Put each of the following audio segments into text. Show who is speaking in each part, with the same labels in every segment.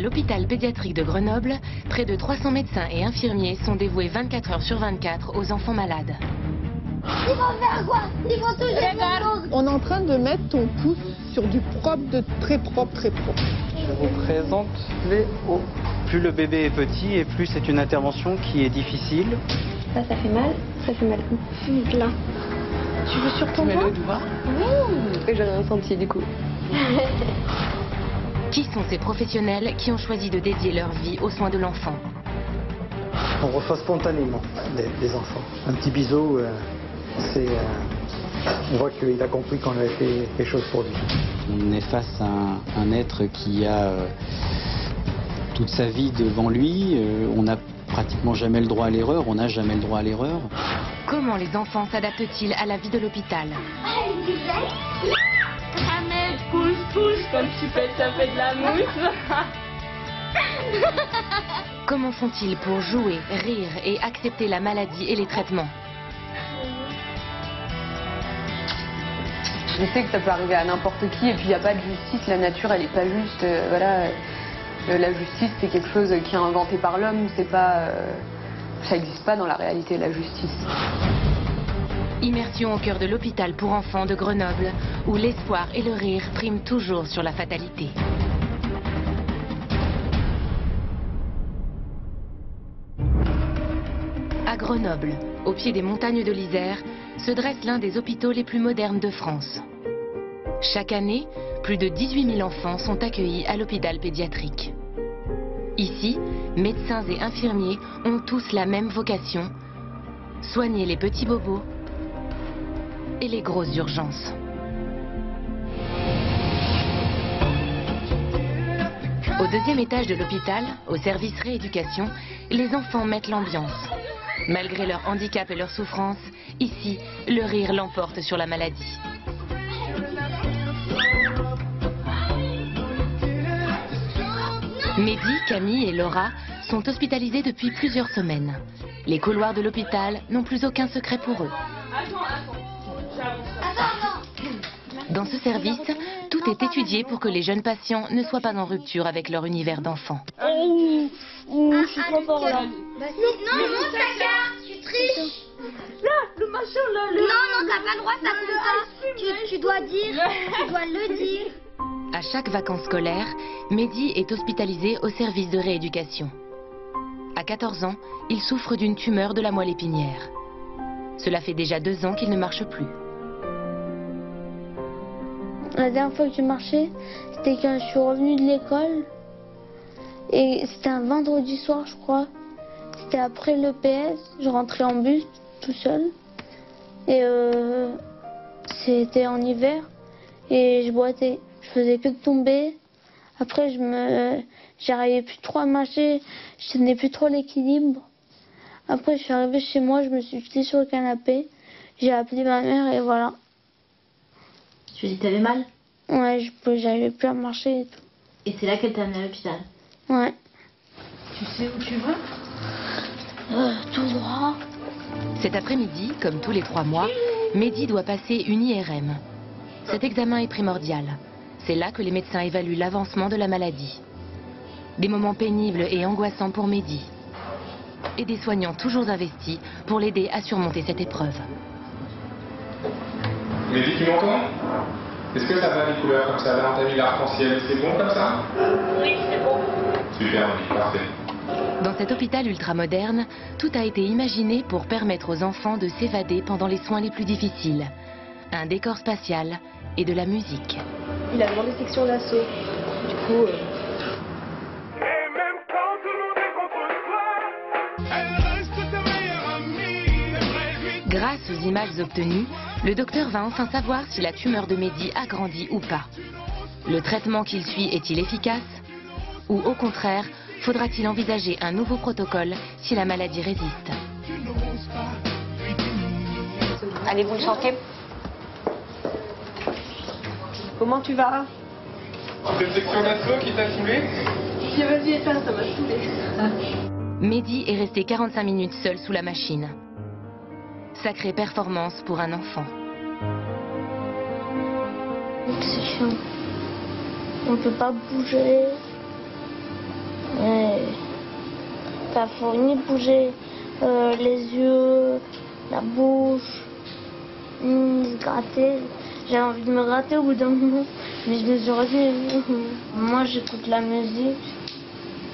Speaker 1: À l'hôpital pédiatrique de Grenoble, près de 300 médecins et infirmiers sont dévoués 24 heures sur 24 aux enfants malades.
Speaker 2: Ils vont faire quoi? Ils vont toucher mon ongle.
Speaker 3: On est en train de mettre ton pouce sur du propre, de très propre, très propre.
Speaker 4: Je vous présente les hauts. Plus le bébé est petit et plus c'est une intervention qui est difficile.
Speaker 5: Ça fait mal. Ça fait mal. Là.
Speaker 3: Tu veux sur ton doigt?
Speaker 5: Oui. J'en ai ressenti du coup.
Speaker 1: Qui sont ces professionnels qui ont choisi de dédier leur vie aux soins de l'enfant?
Speaker 4: On reçoit spontanément des enfants. Un petit bisou, on voit qu'il a compris qu'on avait fait quelque chose pour lui. On est face à un être qui a toute sa vie devant lui. On n'a pratiquement jamais le droit à l'erreur, on n'a jamais le droit à l'erreur.
Speaker 1: Comment les enfants s'adaptent-ils à la vie de l'hôpital?
Speaker 6: Pousse, comme tu fais, ça fait de la mousse.
Speaker 1: Comment font-ils pour jouer, rire et accepter la maladie et les traitements?
Speaker 5: Je sais que ça peut arriver à n'importe qui et puis il n'y a pas de justice, la nature elle n'est pas juste, voilà. La justice c'est quelque chose qui est inventé par l'homme, c'est pas, ça n'existe pas dans la réalité la justice.
Speaker 1: Immersion au cœur de l'hôpital pour enfants de Grenoble, où l'espoir et le rire priment toujours sur la fatalité. À Grenoble, au pied des montagnes de l'Isère, se dresse l'un des hôpitaux les plus modernes de France. Chaque année, plus de 18 000 enfants sont accueillis à l'hôpital pédiatrique. Ici, médecins et infirmiers ont tous la même vocation: soigner les petits bobos et les grosses urgences. Au deuxième étage de l'hôpital, au service rééducation, les enfants mettent l'ambiance. Malgré leur handicap et leur souffrance, ici, le rire l'emporte sur la maladie. Mehdi, Camille et Laura sont hospitalisés depuis plusieurs semaines. Les couloirs de l'hôpital n'ont plus aucun secret pour eux. Dans ce service, tout est étudié pour que les jeunes patients ne soient pas en rupture avec leur univers d'enfant.
Speaker 6: Je suis trop fort là.
Speaker 2: Non, Saka, tu triches.
Speaker 6: Là, le machin là.
Speaker 2: Non, t'as pas le droit, ça compte pas. Tu dois le dire.
Speaker 1: À chaque vacances scolaires, Mehdi est hospitalisé au service de rééducation. À 14 ans, il souffre d'une tumeur de la moelle épinière. Cela fait déjà 2 ans qu'il ne marche plus.
Speaker 7: La dernière fois que j'ai marché, c'était quand je suis revenue de l'école. Et c'était un vendredi soir, je crois. C'était après l'EPS. Je rentrais en bus tout seul. Et c'était en hiver. Et je boitais. Je faisais que de tomber. Après, j'arrivais plus trop à marcher. Je tenais plus trop l'équilibre. Après, je suis arrivée chez moi. Je me suis jetée sur le canapé. J'ai appelé ma mère et voilà.
Speaker 8: Tu dis que t'avais mal?
Speaker 7: Ouais, j'arrivais plus à marcher et tout.
Speaker 8: Et c'est là qu'elle t'a amené à l'hôpital?
Speaker 7: Ouais.
Speaker 8: Tu sais où tu vas?
Speaker 7: Tout droit.
Speaker 1: Cet après-midi, comme tous les 3 mois, Mehdi doit passer une IRM. Cet examen est primordial. C'est là que les médecins évaluent l'avancement de la maladie. Des moments pénibles et angoissants pour Mehdi. Et des soignants toujours investis pour l'aider à surmonter cette épreuve.
Speaker 9: Mehdi, tu m'entends? Est-ce que ça va les couleurs comme ça? Là, on t'a mis l'arc-en-ciel. C'est bon comme ça?
Speaker 6: Oui, c'est bon.
Speaker 9: Super, Mehdi, parfait.
Speaker 1: Dans cet hôpital ultramoderne, tout a été imaginé pour permettre aux enfants de s'évader pendant les soins les plus difficiles. Un décor spatial et de la musique.
Speaker 5: Il a demandé section d'assaut. Du coup...
Speaker 1: Grâce aux images obtenues, le docteur va enfin savoir si la tumeur de Mehdi a grandi ou pas. Le traitement qu'il suit est-il efficace? Ou au contraire, faudra-t-il envisager un nouveau protocole si la maladie résiste?
Speaker 5: Allez, vous le sentez? Comment tu vas?
Speaker 9: C'est une section d'assaut qui t'a saoulé?
Speaker 5: Tiens, vas-y, éteins, ça m'a saoulé.
Speaker 1: Mehdi est resté 45 minutes seul sous la machine. Sacrée performance pour un enfant.
Speaker 7: C'est chiant. On peut pas bouger. Enfin, faut ni bouger les yeux, la bouche, ni se gratter. J'avais envie de me gratter au bout d'un moment, mais je me suis retenue. Moi, j'écoute la musique,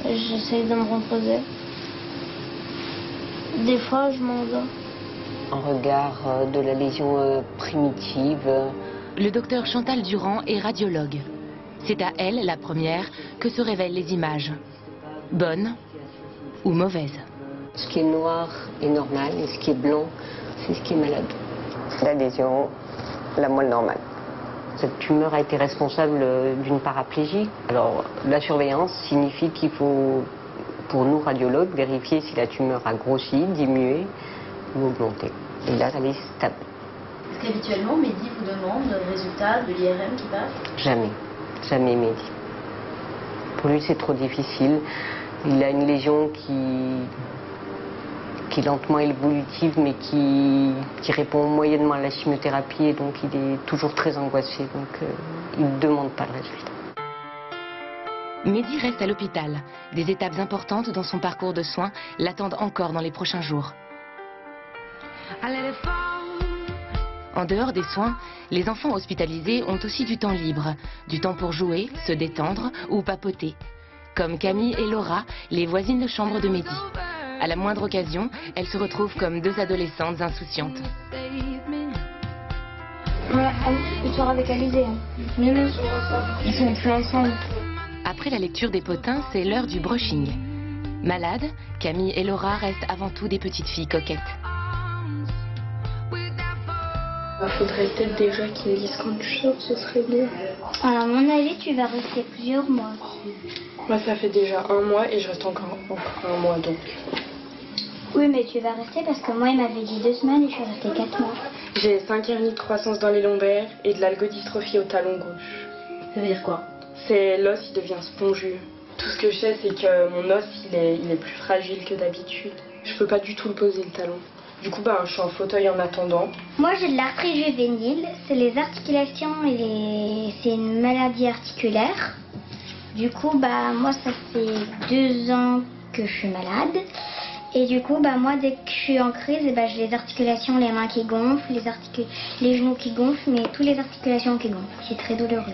Speaker 7: j'essaye de me reposer. Des fois, je m'endors.
Speaker 10: Un regard de la lésion primitive.
Speaker 1: Le docteur Chantal Durand est radiologue. C'est à elle, la première, que se révèlent les images. Bonnes ou mauvaises.
Speaker 10: Ce qui est noir est normal et ce qui est blanc, c'est ce qui est malade. La lésion, la moelle normale. Cette tumeur a été responsable d'une paraplégie. Alors, la surveillance signifie qu'il faut, pour nous radiologues, vérifier si la tumeur a grossi, diminué ou augmenté. Et là, elle est stable.
Speaker 8: Est-ce qu'habituellement, Mehdi vous demande le résultat de l'IRM qui passe?
Speaker 10: Jamais. Jamais Mehdi. Pour lui, c'est trop difficile. Il a une lésion qui est lentement évolutive, mais qui répond moyennement à la chimiothérapie, et donc il est toujours très angoissé. Donc il ne demande pas le résultat.
Speaker 1: Mehdi reste à l'hôpital. Des étapes importantes dans son parcours de soins l'attendent encore dans les prochains jours. En dehors des soins, les enfants hospitalisés ont aussi du temps libre. Du temps pour jouer, se détendre ou papoter. Comme Camille et Laura, les voisines de chambre de Mehdi. À la moindre occasion, elles se retrouvent comme deux adolescentes insouciantes.
Speaker 7: Ouais, ils sont avec Alizé. Ils sont plus ensemble.
Speaker 1: Après la lecture des potins, c'est l'heure du brushing. Malades, Camille et Laura restent avant tout des petites filles coquettes.
Speaker 6: Il faudrait peut-être déjà qu'ils me disent quand tu sors, ce serait bien.
Speaker 2: À mon avis, tu vas rester plusieurs mois.
Speaker 6: Moi, ça fait déjà 1 mois et je reste encore 1 mois donc.
Speaker 2: Oui, mais tu vas rester parce que moi, il m'avait dit 2 semaines et je suis restée 4 mois.
Speaker 6: J'ai 5 hernies de croissance dans les lombaires et de l'algodystrophie au talon gauche.
Speaker 8: Ça veut dire quoi?
Speaker 6: C'est l'os, il devient spongieux. Tout ce que je sais, c'est que mon os, il est plus fragile que d'habitude. Je peux pas du tout le poser, le talon. Du coup, je suis en fauteuil en attendant.
Speaker 2: Moi, j'ai de l'arthrite juvénile. C'est les articulations et c'est une maladie articulaire. Du coup, moi, ça fait 2 ans que je suis malade. Et du coup, moi, dès que je suis en crise, j'ai les articulations, les mains qui gonflent, les genoux qui gonflent, mais toutes les articulations qui gonflent. C'est très douloureux.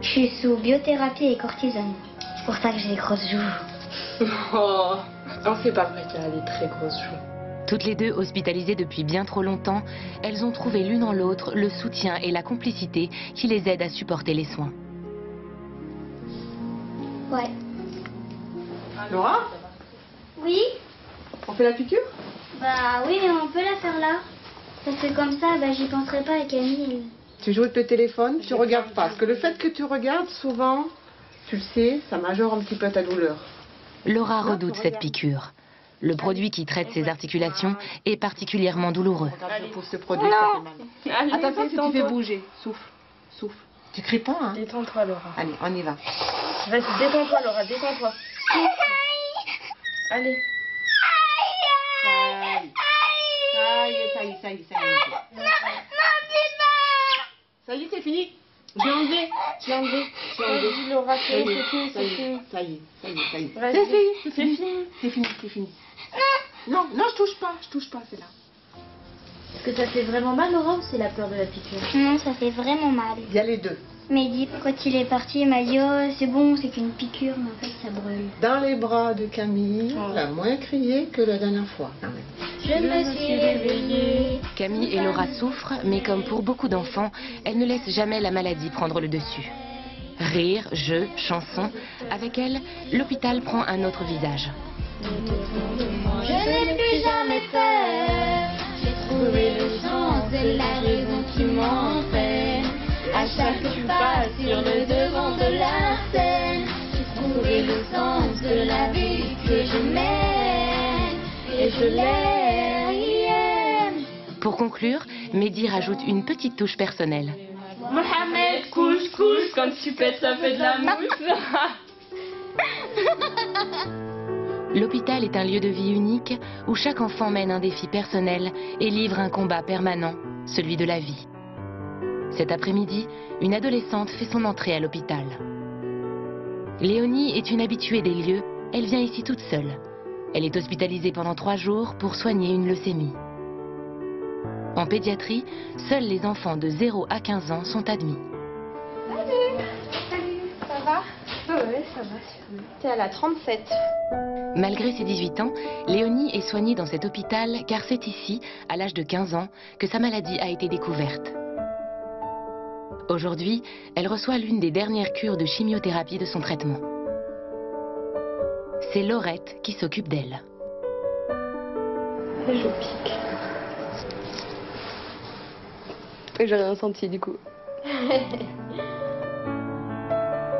Speaker 2: Je suis sous biothérapie et cortisone. C'est pour ça que j'ai des grosses joues.
Speaker 6: Oh, non, c'est pas vrai qu'elle a des très grosses joues.
Speaker 1: Toutes les deux hospitalisées depuis bien trop longtemps, elles ont trouvé l'une en l'autre le soutien et la complicité qui les aident à supporter les soins.
Speaker 2: Ouais.
Speaker 3: Laura,
Speaker 2: Oui?
Speaker 3: on fait la piqûre?
Speaker 2: Oui, mais on peut la faire là. Parce que comme ça, j'y penserai pas à Camille.
Speaker 3: Tu joues avec le téléphone, tu regardes pas. Parce que le fait que tu regardes, souvent, tu le sais, ça majore un petit peu ta douleur.
Speaker 1: Laura redoute cette piqûre. Le produit qui traite ses articulations est particulièrement douloureux.
Speaker 3: Regarde, je pousse ce produit, ça fait mal. Attention, si tu fais bouger, souffle, souffle. Tu cries pas, hein?
Speaker 6: Détends-toi, Laura.
Speaker 3: Allez, on y va.
Speaker 6: Vas-y, détends-toi, Laura, détends-toi. Allez.
Speaker 3: Ça y est. Ça y est, c'est fini. J'ai enlevé.
Speaker 6: Vas-y, Laura, c'est fini.
Speaker 3: Ça y est.
Speaker 6: Vas-y,
Speaker 3: C'est fini. Non, je touche pas, c'est là.
Speaker 8: Est-ce que ça fait vraiment mal, Laura, ou c'est la peur de la piqûre?
Speaker 2: Non, ça fait vraiment mal.
Speaker 3: Il y a les deux.
Speaker 2: Mehdi, quand il est parti, il m'a dit « Oh, c'est bon, c'est qu'une piqûre, mais en fait, ça brûle. »
Speaker 3: Dans les bras de Camille, elle a moins crié que la dernière fois.
Speaker 2: Je me suis réveillée.
Speaker 1: Camille et Laura souffrent, mais comme pour beaucoup d'enfants, elles ne laissent jamais la maladie prendre le dessus. Rire, jeux, chansons, avec elles, l'hôpital prend un autre visage.
Speaker 2: Je n'ai plus jamais peur. J'ai trouvé le sens de la raison qui m'entraîne. À chaque pas sur le devant de la scène, j'ai trouvé le sens de la vie que je mène. Et je l'aime.
Speaker 1: Pour conclure, Mehdi rajoute une petite touche personnelle.
Speaker 6: Mohamed, couche, quand tu pètes, ça fait de la mousse.
Speaker 1: L'hôpital est un lieu de vie unique où chaque enfant mène un défi personnel et livre un combat permanent, celui de la vie. Cet après-midi, une adolescente fait son entrée à l'hôpital. Léonie est une habituée des lieux elle vient ici toute seule. Elle est hospitalisée pendant 3 jours pour soigner une leucémie. En pédiatrie, seuls les enfants de 0 à 15 ans sont admis.
Speaker 11: Salut, ça va? Ouais, ça va. T'es à la 37.
Speaker 1: Malgré ses 18 ans, Léonie est soignée dans cet hôpital car c'est ici, à l'âge de 15 ans, que sa maladie a été découverte. Aujourd'hui, elle reçoit l'une des dernières cures de chimiothérapie de son traitement. C'est Laurette qui s'occupe d'elle.
Speaker 11: Je pique. J'ai rien senti du coup.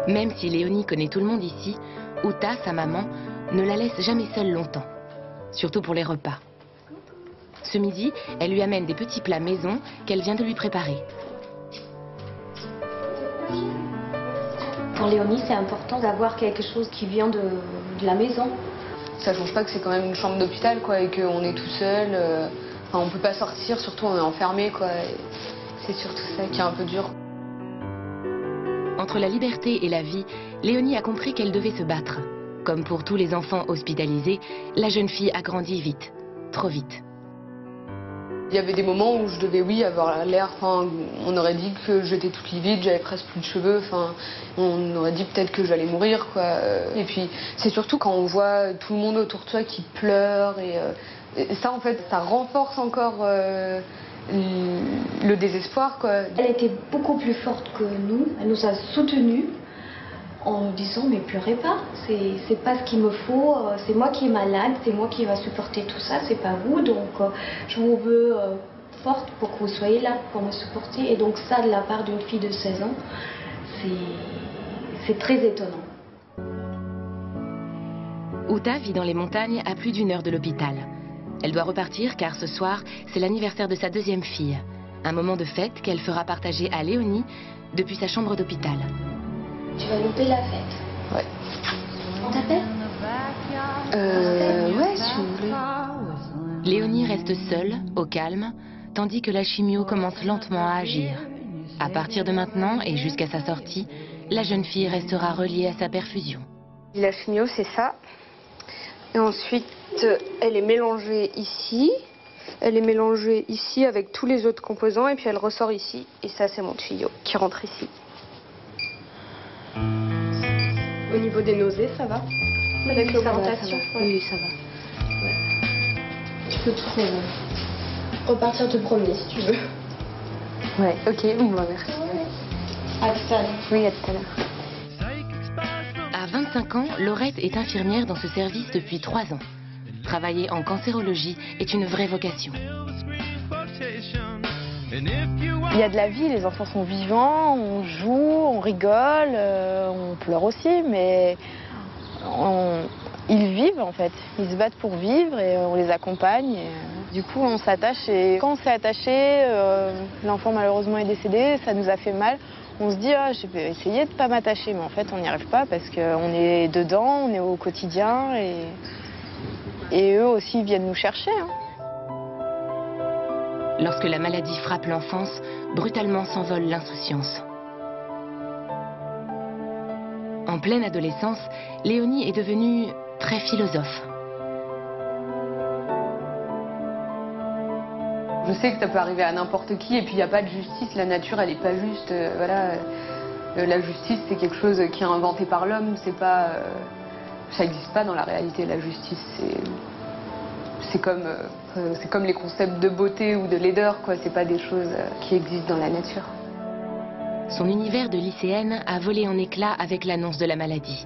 Speaker 1: Même si Léonie connaît tout le monde ici, Uta, sa maman, ne la laisse jamais seule longtemps. Surtout pour les repas. Ce midi, elle lui amène des petits plats maison qu'elle vient de lui préparer.
Speaker 8: Pour Léonie, c'est important d'avoir quelque chose qui vient de la maison.
Speaker 5: Ça change pas que c'est quand même une chambre d'hôpital, quoi, et qu'on est tout seul. Enfin, on peut pas sortir, surtout on est enfermé, quoi. C'est surtout ça qui est un peu dur.
Speaker 1: Entre la liberté et la vie, Léonie a compris qu'elle devait se battre. Comme pour tous les enfants hospitalisés, la jeune fille a grandi vite, trop vite.
Speaker 5: Il y avait des moments où je devais, oui, avoir l'air, enfin, on aurait dit que j'étais toute livide, j'avais presque plus de cheveux, enfin, on aurait dit peut-être que j'allais mourir, quoi. Et puis, c'est surtout quand on voit tout le monde autour de soi qui pleure, et ça, en fait, ça renforce encore le désespoir, quoi.
Speaker 8: Elle était beaucoup plus forte que nous, elle nous a soutenus en nous disant mais pleurez pas, c'est pas ce qu'il me faut, c'est moi qui est malade, c'est moi qui va supporter tout ça, c'est pas vous, donc je vous veux forte pour que vous soyez là pour me supporter. Et donc ça, de la part d'une fille de 16 ans, c'est très étonnant.
Speaker 1: Uta vit dans les montagnes à plus d'1 heure de l'hôpital. Elle doit repartir car ce soir, c'est l'anniversaire de sa 2e fille. Un moment de fête qu'elle fera partager à Léonie depuis sa chambre d'hôpital.
Speaker 2: Tu vas louper la fête.
Speaker 5: Ouais.
Speaker 2: On t'appelle?
Speaker 5: Ouais, si vous voulez.
Speaker 1: Léonie reste seule, au calme, tandis que la chimio commence lentement à agir. À partir de maintenant et jusqu'à sa sortie, la jeune fille restera reliée à sa perfusion.
Speaker 11: La chimio, c'est ça. Et ensuite, elle est mélangée ici. Elle est mélangée ici avec tous les autres composants et puis elle ressort ici. Et ça, c'est mon tuyau qui rentre ici. Au niveau des nausées, ça va? Avec l'augmentation?
Speaker 8: Oui, ça va.
Speaker 11: Ouais. Tu peux repartir te promener si tu veux.
Speaker 5: Ouais, ok, bon bah merci.
Speaker 11: À tout à l'heure.
Speaker 5: Oui, à tout à l'heure.
Speaker 1: À 25 ans, Laurette est infirmière dans ce service depuis 3 ans. Travailler en cancérologie est une vraie vocation.
Speaker 12: Il y a de la vie, les enfants sont vivants, on joue, on rigole, on pleure aussi, mais ils vivent en fait. Ils se battent pour vivre et on les accompagne. Du coup, on s'attache et quand on s'est attaché, l'enfant malheureusement est décédé, ça nous a fait mal. On se dit, je vais essayer de ne pas m'attacher, mais en fait, on n'y arrive pas parce qu'on est dedans, on est au quotidien et eux aussi viennent nous chercher. Hein.
Speaker 1: Lorsque la maladie frappe l'enfance, brutalement s'envole l'insouciance. En pleine adolescence, Léonie est devenue très philosophe.
Speaker 5: Je sais que ça peut arriver à n'importe qui et puis il n'y a pas de justice, la nature elle n'est pas juste, voilà. La justice c'est quelque chose qui est inventé par l'homme, c'est pas, ça n'existe pas dans la réalité, la justice c'est comme les concepts de beauté ou de laideur, quoi. C'est pas des choses qui existent dans la nature.
Speaker 1: Son univers de lycéenne a volé en éclats avec l'annonce de la maladie.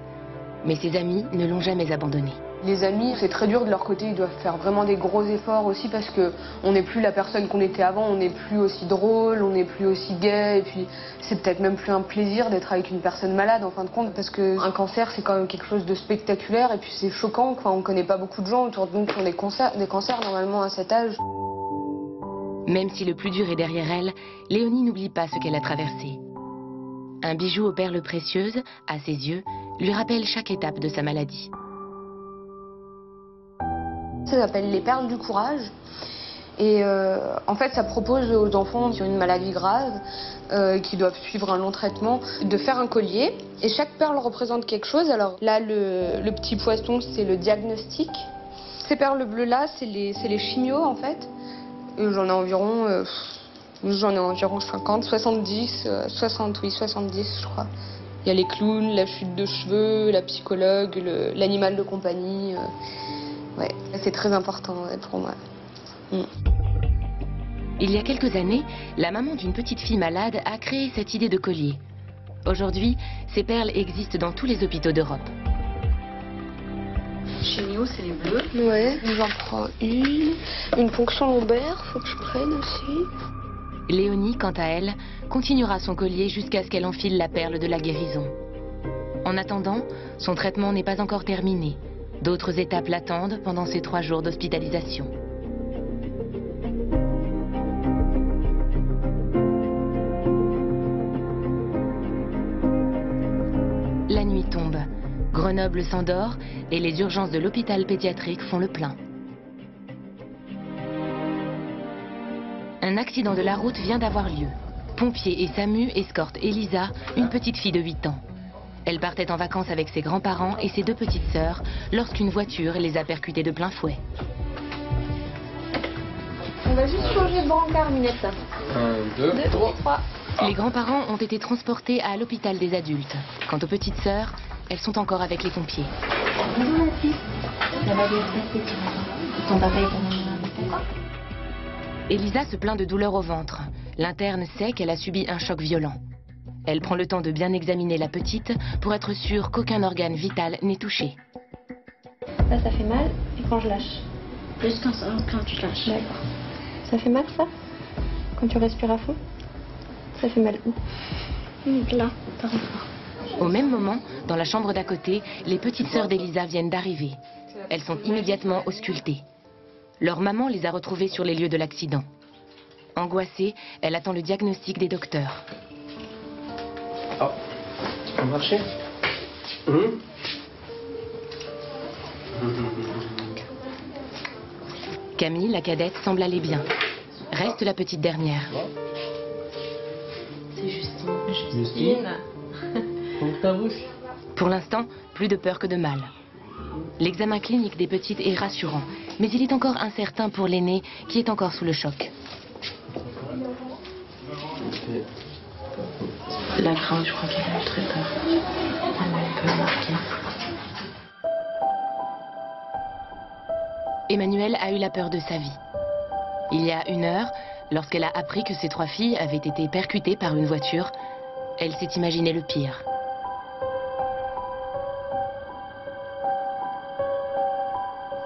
Speaker 1: Mais ses amis ne l'ont jamais abandonnée.
Speaker 5: Les amis, c'est très dur de leur côté, ils doivent faire vraiment des gros efforts aussi parce qu'on n'est plus la personne qu'on était avant, on n'est plus aussi drôle, on n'est plus aussi gai, et puis c'est peut-être même plus un plaisir d'être avec une personne malade en fin de compte, parce qu'un cancer c'est quand même quelque chose de spectaculaire et puis c'est choquant, enfin, on ne connaît pas beaucoup de gens autour de nous qui ont des cancers normalement à cet âge.
Speaker 1: Même si le plus dur est derrière elle, Léonie n'oublie pas ce qu'elle a traversé. Un bijou aux perles précieuses, à ses yeux, lui rappelle chaque étape de sa maladie.
Speaker 11: Ça s'appelle les perles du courage. Et en fait, ça propose aux enfants qui ont une maladie grave, qui doivent suivre un long traitement, de faire un collier. Et chaque perle représente quelque chose. Alors là, le petit poisson, c'est le diagnostic. Ces perles bleues-là, c'est les chimios, en fait. J'en ai environ 50, 70, 60, oui, 70, je crois. Il y a les clowns, la chute de cheveux, la psychologue, l'animal de compagnie. Ouais, c'est très important pour moi.
Speaker 1: Il y a quelques années, la maman d'une petite fille malade a créé cette idée de collier. Aujourd'hui, ces perles existent dans tous les hôpitaux d'Europe.
Speaker 11: Chimio, c'est les bleus. Ouais, j'en prends une ponction lombaire, faut que je prenne aussi.
Speaker 1: Léonie, quant à elle, continuera son collier jusqu'à ce qu'elle enfile la perle de la guérison. En attendant, son traitement n'est pas encore terminé. D'autres étapes l'attendent pendant ces 3 jours d'hospitalisation. La nuit tombe. Grenoble s'endort et les urgences de l'hôpital pédiatrique font le plein. Un accident de la route vient d'avoir lieu. Pompiers et SAMU escortent Elisa, une petite fille de 8 ans. Elle partait en vacances avec ses grands-parents et ses 2 petites sœurs lorsqu'une voiture les a percutées de plein fouet.
Speaker 12: On va juste changer de brancard, Minette.
Speaker 9: 1, 2,
Speaker 12: 3.
Speaker 1: Les grands-parents ont été transportés à l'hôpital des adultes. Quant aux petites sœurs, elles sont encore avec les pompiers.
Speaker 2: Bonjour ma fille. Ça va bien se passer. Ton papa est quand même d'accord.
Speaker 1: Elisa se plaint de douleurs au ventre. L'interne sait qu'elle a subi un choc violent. Elle prend le temps de bien examiner la petite pour être sûre qu'aucun organe vital n'est touché.
Speaker 8: Là, ça fait mal, et quand je lâche.
Speaker 2: Juste quand tu lâches.
Speaker 8: D'accord. Ça fait mal, ça? Quand tu respires à fond? Ça fait mal où?
Speaker 2: Donc là, par exemple.
Speaker 1: Au même moment, dans la chambre d'à côté, les petites sœurs d'Elisa viennent d'arriver. Elles sont immédiatement auscultées. Leur maman les a retrouvées sur les lieux de l'accident. Angoissée, elle attend le diagnostic des docteurs.
Speaker 13: Oh, tu peux marcher?
Speaker 1: Camille, la cadette, semble aller bien. Reste la petite dernière.
Speaker 2: C'est Justine.
Speaker 13: Justine. Ouvre ta bouche.
Speaker 1: Pour l'instant, plus de peur que de mal. L'examen clinique des petites est rassurant, mais il est encore incertain pour l'aînée qui est encore sous le choc.
Speaker 6: La crainte, je crois qu'elle a eu très peur. Elle a un peu marqué.
Speaker 1: Emmanuelle a eu la peur de sa vie. Il y a 1 heure, lorsqu'elle a appris que ses 3 filles avaient été percutées par une voiture, elle s'est imaginé le pire.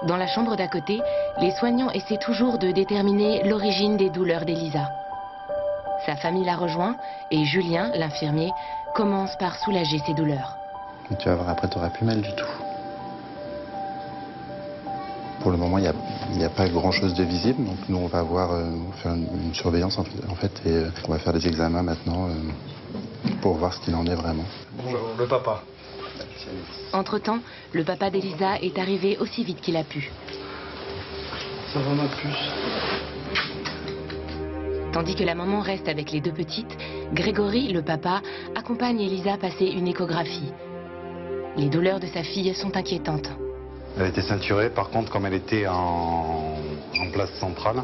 Speaker 1: Dans la chambre d'à côté, les soignants essaient toujours de déterminer l'origine des douleurs d'Elisa. Sa famille la rejoint et Julien, l'infirmier, commence par soulager ses douleurs.
Speaker 14: Tu vas voir, après, tu n'auras plus mal du tout. Pour le moment, il n'y a pas grand-chose de visible. Donc nous, on va faire une surveillance en fait et on va faire des examens maintenant pour voir ce qu'il en est vraiment.
Speaker 13: Bonjour, le papa.
Speaker 1: Entre-temps, le papa d'Elisa est arrivé aussi vite qu'il a pu.
Speaker 13: Ça va ma puce.
Speaker 1: Tandis que la maman reste avec les 2 petites, Grégory, le papa, accompagne Elisa passer une échographie. Les douleurs de sa fille sont inquiétantes.
Speaker 15: Elle était ceinturée, par contre, comme elle était en place centrale,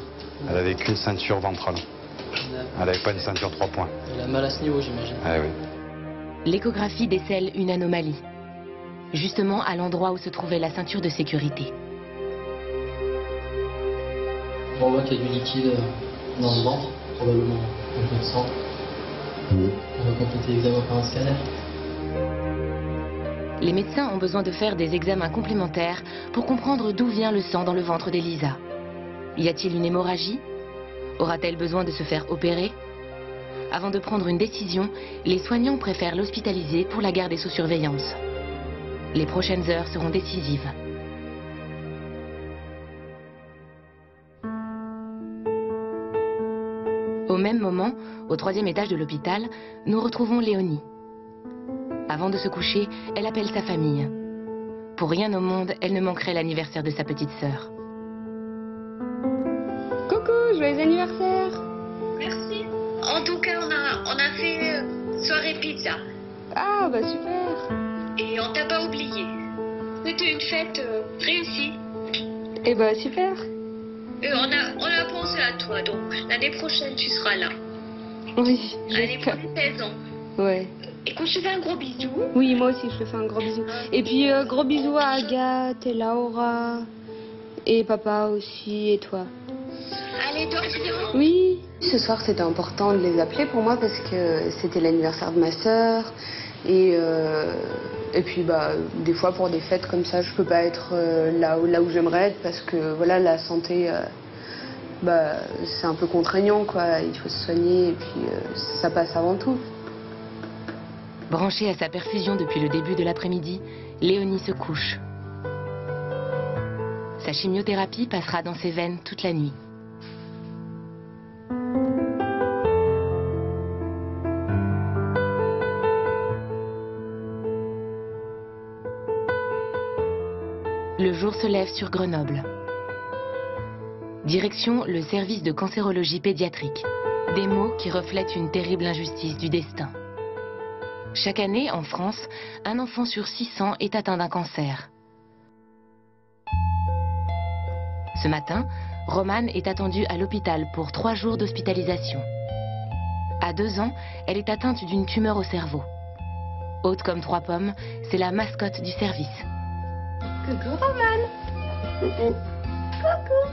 Speaker 15: elle n'avait qu'une ceinture ventrale. Elle n'avait pas une ceinture 3 points.
Speaker 13: Elle a mal à ce niveau, j'imagine.
Speaker 15: Ah oui.
Speaker 1: L'échographie décèle une anomalie, justement à l'endroit où se trouvait la ceinture de sécurité.
Speaker 13: On voit qu'il y a du liquide dans le ventre, probablement un peu de sang. On va compléter l'examen par un scanner.
Speaker 1: Les médecins ont besoin de faire des examens complémentaires pour comprendre d'où vient le sang dans le ventre d'Elisa. Y a-t-il une hémorragie? Aura-t-elle besoin de se faire opérer? Avant de prendre une décision, les soignants préfèrent l'hospitaliser pour la garder sous surveillance. Les prochaines heures seront décisives. Au même moment, au 3e étage de l'hôpital, nous retrouvons Léonie. Avant de se coucher, elle appelle sa famille. Pour rien au monde, elle ne manquerait l'anniversaire de sa petite sœur.
Speaker 11: Coucou! joyeux anniversaire.
Speaker 16: Merci. En tout cas, on a fait soirée pizza.
Speaker 11: Ah bah super.
Speaker 16: Et on t'a pas oublié. C'était une fête réussie.
Speaker 11: Et bah super.
Speaker 16: Et on a pensé à toi, donc l'année prochaine tu seras là.
Speaker 11: Oui.
Speaker 16: Allez, pour les 16 ans.
Speaker 11: Ouais.
Speaker 16: Et quand je te fais un gros bisou.
Speaker 11: Oui, moi aussi je te fais un gros bisou. Et puis gros bisous à Agathe et Laura. Et papa aussi, et toi.
Speaker 16: Allez, dors bien.
Speaker 11: Oui. Ce soir c'était important de les appeler pour moi parce que c'était l'anniversaire de ma sœur. Et puis bah des fois pour des fêtes comme ça je peux pas être là où j'aimerais être parce que voilà la santé bah c'est un peu contraignant quoi, il faut se soigner et puis ça passe avant tout.
Speaker 1: Branchée à sa perfusion depuis le début de l'après-midi, Léonie se couche. Sa chimiothérapie passera dans ses veines toute la nuit. Le jour se lève sur Grenoble. Direction le service de cancérologie pédiatrique. Des mots qui reflètent une terrible injustice du destin. Chaque année, en France, un enfant sur 600 est atteint d'un cancer. Ce matin, Romane est attendue à l'hôpital pour 3 jours d'hospitalisation. À 2 ans, elle est atteinte d'une tumeur au cerveau. Haute comme 3 pommes, c'est la mascotte du service.
Speaker 16: Coucou Romane.
Speaker 11: Coucou.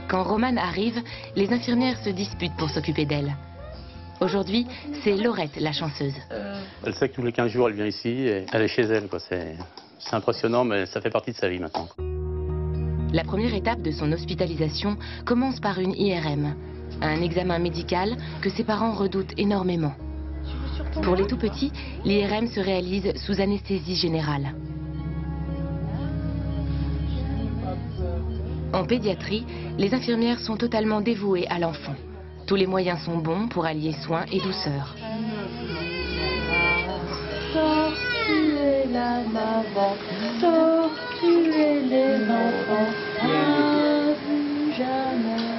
Speaker 1: Quand Romane arrive, les infirmières se disputent pour s'occuper d'elle. Aujourd'hui, c'est Laurette la chanceuse.
Speaker 17: Elle sait que tous les 15 jours, elle vient ici et elle est chez elle, quoi. C'est impressionnant, mais ça fait partie de sa vie maintenant.
Speaker 1: La première étape de son hospitalisation commence par une IRM, un examen médical que ses parents redoutent énormément. Pour les tout-petits, l'IRM se réalise sous anesthésie générale. En pédiatrie, les infirmières sont totalement dévouées à l'enfant. Tous les moyens sont bons pour allier soins et douceur.
Speaker 16: Tortuer la maman, tortuer les enfants, n'a vu jamais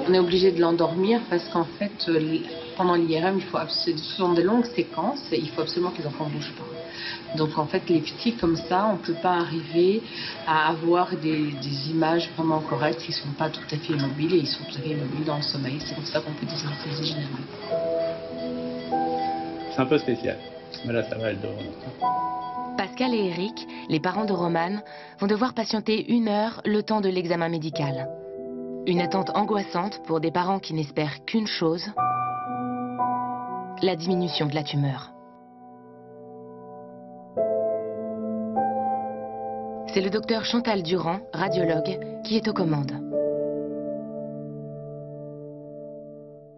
Speaker 18: On est obligé de l'endormir parce qu'en fait, pendant l'IRM, ce sont de longues séquences et il faut absolument que les enfants ne bougent pas. Donc en fait, les petits comme ça, on ne peut pas arriver à avoir des images vraiment correctes. Ils ne sont pas tout à fait immobiles et ils sont tout à fait immobiles dans le sommeil. C'est pour ça qu'on fait des anesthésies générales.
Speaker 17: C'est un peu spécial, mais là ça va, elle dort.
Speaker 1: Pascal et Eric, les parents de Romane, vont devoir patienter 1 heure le temps de l'examen médical. Une attente angoissante pour des parents qui n'espèrent qu'une chose, la diminution de la tumeur. C'est le docteur Chantal Durand, radiologue, qui est aux commandes.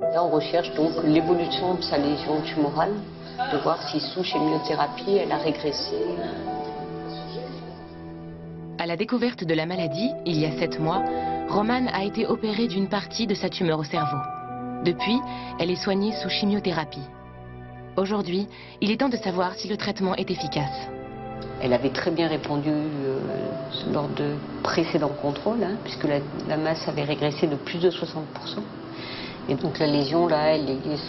Speaker 10: Là, on recherche donc l'évolution de sa lésion tumorale, de voir si sous chimiothérapie, elle a régressé.
Speaker 1: À la découverte de la maladie, il y a 7 mois, Romane a été opérée d'une partie de sa tumeur au cerveau. Depuis, elle est soignée sous chimiothérapie. Aujourd'hui, il est temps de savoir si le traitement est efficace.
Speaker 10: Elle avait très bien répondu lors de précédents contrôles, hein, puisque la masse avait régressé de plus de 60%. Et donc la lésion, là, elle est,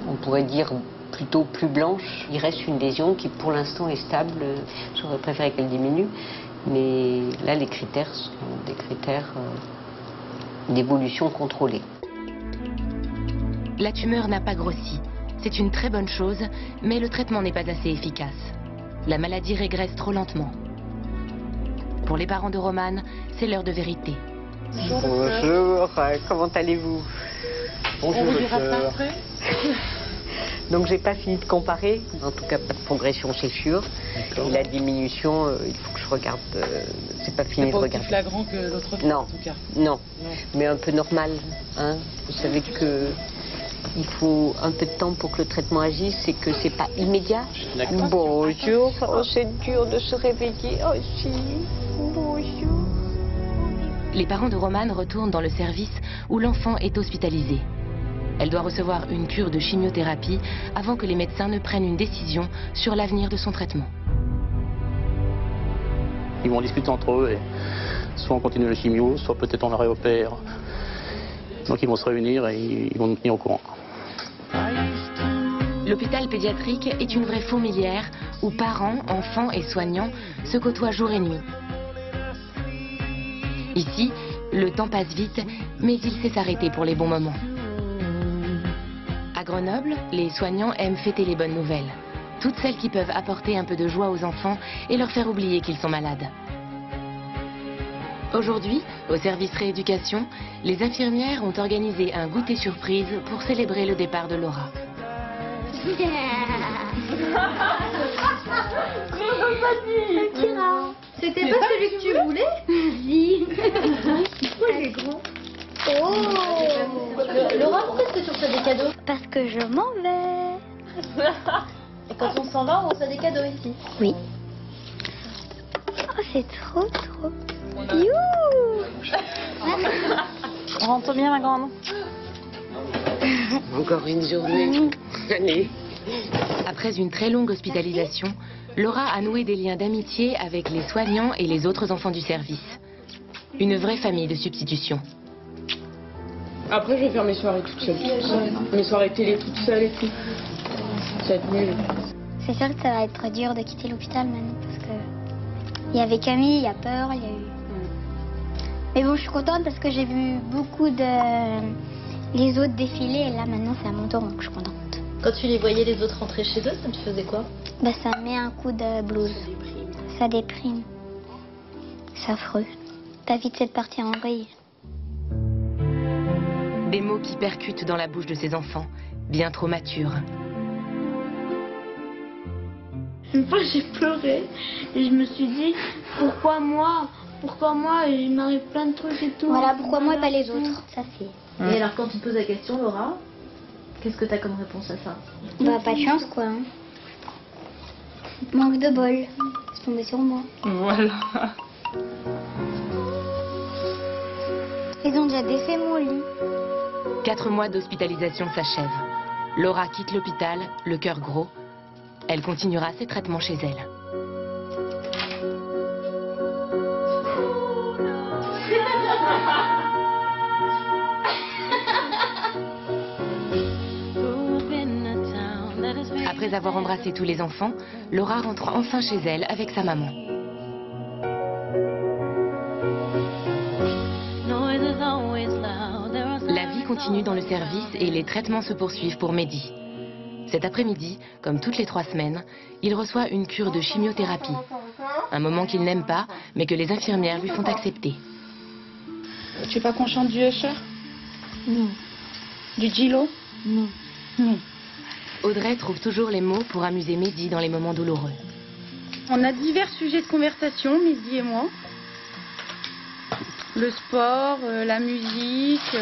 Speaker 10: on pourrait dire, plutôt plus blanche. Il reste une lésion qui, pour l'instant, est stable. J'aurais préféré qu'elle diminue. Mais là, les critères sont des critères d'évolution contrôlée.
Speaker 1: La tumeur n'a pas grossi. C'est une très bonne chose, mais le traitement n'est pas assez efficace. La maladie régresse trop lentement. Pour les parents de Romane, c'est l'heure de vérité.
Speaker 10: Bonjour, comment allez-vous?
Speaker 18: Bonjour, on verra ça après.
Speaker 10: Donc j'ai pas fini de comparer, en tout cas pas de progression c'est sûr. Et la diminution, il faut que je regarde, c'est pas fini de regarder.
Speaker 18: C'est pas aussi flagrant que l'autre fois
Speaker 10: non.
Speaker 18: en tout cas.
Speaker 10: Non, mais un peu normal. Hein. Vous savez que il faut un peu de temps pour que le traitement agisse et que c'est pas immédiat. Bonjour, oh, c'est dur de se réveiller. Oh si, bonjour.
Speaker 1: Les parents de Romane retournent dans le service où l'enfant est hospitalisé. Elle doit recevoir une cure de chimiothérapie avant que les médecins ne prennent une décision sur l'avenir de son traitement.
Speaker 17: Ils vont discuter entre eux et soit on continue le chimio, soit peut-être on la réopère. Donc ils vont se réunir et ils vont nous tenir au courant.
Speaker 1: L'hôpital pédiatrique est une vraie fourmilière où parents, enfants et soignants se côtoient jour et nuit. Ici, le temps passe vite, mais il sait s'arrêter pour les bons moments. À Grenoble, les soignants aiment fêter les bonnes nouvelles. Toutes celles qui peuvent apporter un peu de joie aux enfants et leur faire oublier qu'ils sont malades. Aujourd'hui, au service rééducation, les infirmières ont organisé un goûter surprise pour célébrer le départ de Laura.
Speaker 2: C'était pas celui que tu voulais? Si. Pourquoi il est grand? Oh.
Speaker 8: Laura, pourquoi est-ce que tu reçois des cadeaux?
Speaker 2: Parce que je m'en vais.
Speaker 8: Et quand on s'en va, on reçoit des cadeaux ici.
Speaker 2: Oui. Oh, c'est trop. You.
Speaker 12: Rentre bien, ma grande.
Speaker 10: Encore une journée. Allez.
Speaker 1: Après une très longue hospitalisation, Laura a noué des liens d'amitié avec les soignants et les autres enfants du service. Une vraie famille de substitution.
Speaker 6: Après, je vais faire mes soirées toute seule. Mes soirées télé toute seule et tout. Ça va être nul.
Speaker 2: C'est sûr que ça va être dur de quitter l'hôpital maintenant parce que il y avait Camille, il y a peur, il y a eu. Mais bon, je suis contente parce que j'ai vu beaucoup de les autres défiler et là maintenant c'est à mon tour donc je suis contente.
Speaker 8: Quand tu les voyais les autres rentrer chez eux, ça te faisait quoi?
Speaker 2: Bah ça met un coup de blues. Ça déprime. C'est affreux. Ta vie c'est de partir en vrille.
Speaker 1: Des mots qui percutent dans la bouche de ces enfants, bien trop matures.
Speaker 7: Une fois j'ai pleuré et je me suis dit pourquoi moi il m'arrive plein de trucs et tout.
Speaker 2: Voilà pourquoi moi et pas les autres. Ça c'est.
Speaker 8: Et alors quand tu te poses la question, Laura, qu'est-ce que t'as comme réponse à ça?
Speaker 2: Bah pas de chance quoi. Hein. Manque de bol. C'est tombé sur moi.
Speaker 6: Voilà.
Speaker 2: Ils ont déjà défait mon lit.
Speaker 1: 4 mois d'hospitalisation s'achèvent. Laura quitte l'hôpital, le cœur gros. Elle continuera ses traitements chez elle. Après avoir embrassé tous les enfants, Laura rentre enfin chez elle avec sa maman. La vie continue dans le service et les traitements se poursuivent pour Mehdi. Cet après-midi, comme toutes les 3 semaines, il reçoit une cure de chimiothérapie. Un moment qu'il n'aime pas, mais que les infirmières lui font accepter.
Speaker 12: Tu veux pas qu'on chante du Usher?
Speaker 7: Non.
Speaker 12: Du Gillo?
Speaker 7: Non.
Speaker 12: Non.
Speaker 1: Audrey trouve toujours les mots pour amuser Mehdi dans les moments douloureux.
Speaker 12: On a divers sujets de conversation, Mehdi et moi. Le sport, la musique,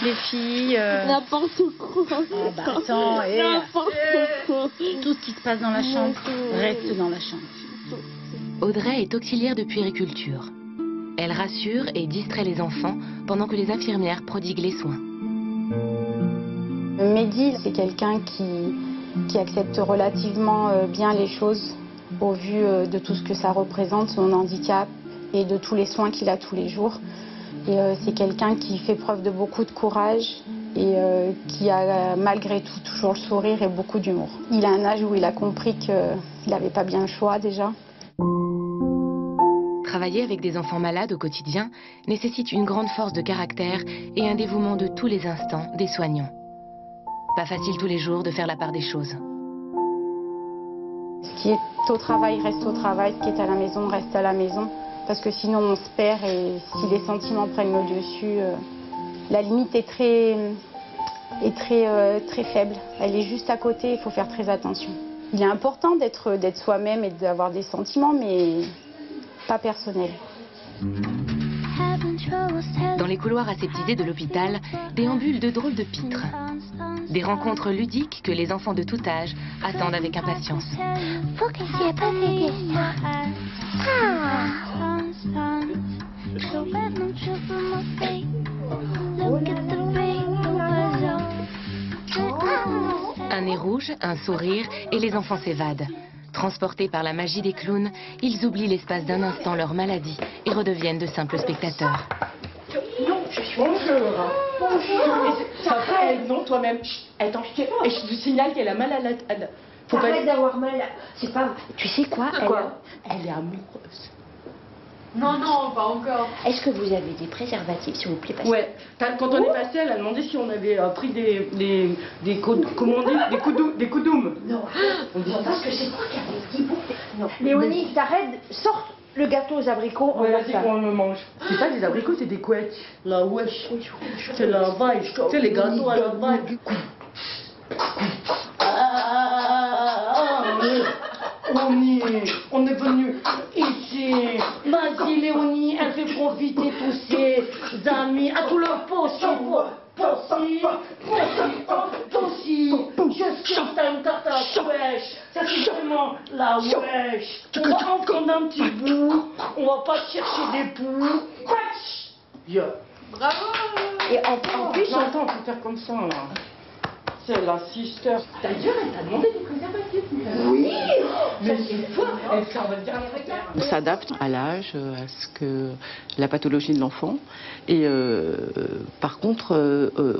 Speaker 12: les filles.
Speaker 7: N'importe quoi.
Speaker 12: Oh, bah attends,
Speaker 7: N'importe quoi.
Speaker 12: Tout ce qui se passe dans la chambre reste dans la chambre.
Speaker 1: Audrey est auxiliaire de puériculture. Elle rassure et distrait les enfants pendant que les infirmières prodiguent les soins.
Speaker 19: Mehdi, c'est quelqu'un qui accepte relativement bien les choses au vu de tout ce que ça représente, son handicap et de tous les soins qu'il a tous les jours. Et c'est quelqu'un qui fait preuve de beaucoup de courage et qui a malgré tout toujours le sourire et beaucoup d'humour. Il a un âge où il a compris qu'il n'avait pas bien le choix déjà.
Speaker 1: Travailler avec des enfants malades au quotidien nécessite une grande force de caractère et un dévouement de tous les instants des soignants. Pas facile tous les jours de faire la part des choses.
Speaker 19: Ce qui est au travail reste au travail, ce qui est à la maison reste à la maison. Parce que sinon on se perd et si les sentiments prennent le dessus, la limite est très faible. Elle est juste à côté, il faut faire très attention. Il est important d'être soi-même et d'avoir des sentiments, mais pas personnels.
Speaker 1: Dans les couloirs aseptisés de l'hôpital, déambulent de drôles de pitres. Des rencontres ludiques que les enfants de tout âge attendent avec impatience.
Speaker 2: Pour qu'il n'y ait pas
Speaker 1: Un nez rouge, un sourire et les enfants s'évadent. Transportés par la magie des clowns, ils oublient l'espace d'un instant leur maladie et redeviennent de simples spectateurs.
Speaker 20: Non, je suis bonjour. Bonjour. Ça va, non, toi-même. Attends, je te signale qu'elle a mal à la...
Speaker 8: Faut arrête d'avoir mal. C'est pas... Tu sais quoi?
Speaker 20: Elle est amoureuse.
Speaker 8: Non, non, pas encore. Est-ce que vous avez des préservatifs, s'il vous plaît?
Speaker 20: Ouais. Quand on est passé, elle a demandé si on avait pris des coudoums.
Speaker 8: Non. Parce que c'est moi qui avais dit bon. Non. Léonie, t'arrêtes, sors le gâteau aux abricots.
Speaker 20: Ouais, vas-y, on le mange. C'est pas des abricots, c'est des couettes. La wesh. C'est la vache. Tu sais, les gâteaux à la vache. On est venu ici. Vas-y, Léonie, elle fait profiter tous ses amis, à tout leur poste. Possi, je sais que t'as une tarte à la wesh. Ça, c'est vraiment la wesh. On va en prendre un petit bout. On va pas chercher des poux. Wesh. Yeah.
Speaker 8: Bravo. Et en plus,
Speaker 20: attends, faut faire comme ça, là. C'est la sister. D'ailleurs, elle t'a demandé des préservatifs. Oui. Mais c'est fou. Elle va dire à
Speaker 21: on s'adapte à l'âge, à ce que la pathologie de l'enfant. Et par contre,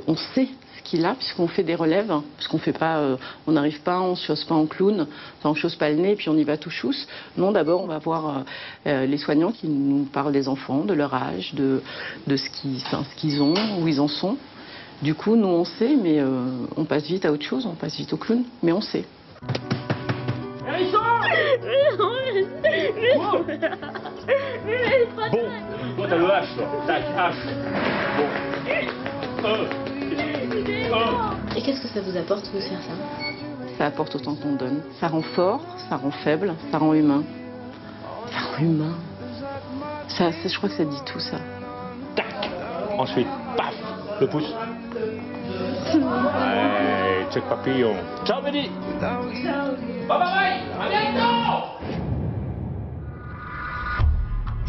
Speaker 21: on sait ce qu'il a puisqu'on fait des relèves, parce qu'on fait pas, on n'arrive pas, on se chausse pas en clown, enfin on chausse pas le nez puis on y va tout chousse. Non, d'abord on va voir les soignants qui nous parlent des enfants, de leur âge, de ce qu'ils ont, où ils en sont. Du coup, nous on sait, mais on passe vite à autre chose, on passe vite au clown, mais on sait.
Speaker 22: Bon, t'as le H, toi. Tac, H. Bon.
Speaker 23: Et qu'est-ce que ça vous apporte de faire ça?
Speaker 21: Ça apporte autant qu'on donne. Ça rend fort, ça rend faible, ça rend humain. Ça rend humain. Ça, je crois que ça dit tout, ça.
Speaker 22: Tac. Ensuite, paf, le pouce. Ouais, check papillon. Ciao, Mehdi. Bye bye. À bientôt.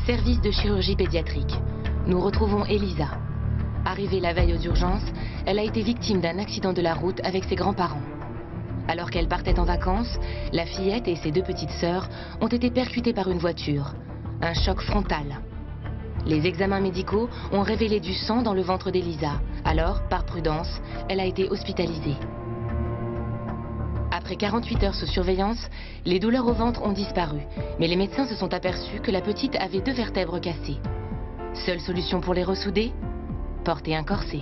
Speaker 1: Service de chirurgie pédiatrique. Nous retrouvons Elisa. Arrivée la veille aux urgences, elle a été victime d'un accident de la route avec ses grands-parents. Alors qu'elle partait en vacances, la fillette et ses deux petites sœurs ont été percutées par une voiture. Un choc frontal. Les examens médicaux ont révélé du sang dans le ventre d'Elisa. Alors, par prudence, elle a été hospitalisée. Après 48 heures sous surveillance, les douleurs au ventre ont disparu. Mais les médecins se sont aperçus que la petite avait 2 vertèbres cassées. Seule solution pour les ressouder? Porter un corset.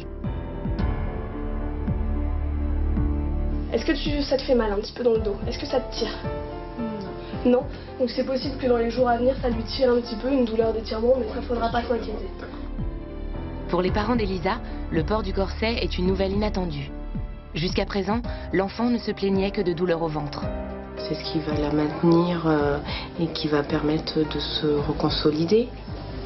Speaker 24: Est-ce que ça te fait mal un petit peu dans le dos? Est-ce que ça te tire? Non. Non? Donc c'est possible que dans les jours à venir, ça lui tire un petit peu, une douleur d'étirement, mais ça ne faudra pas s'inquiéter.
Speaker 1: Pour les parents d'Elisa, le port du corset est une nouvelle inattendue. Jusqu'à présent, l'enfant ne se plaignait que de douleurs au ventre.
Speaker 6: C'est ce qui va la maintenir et qui va permettre de se reconsolider.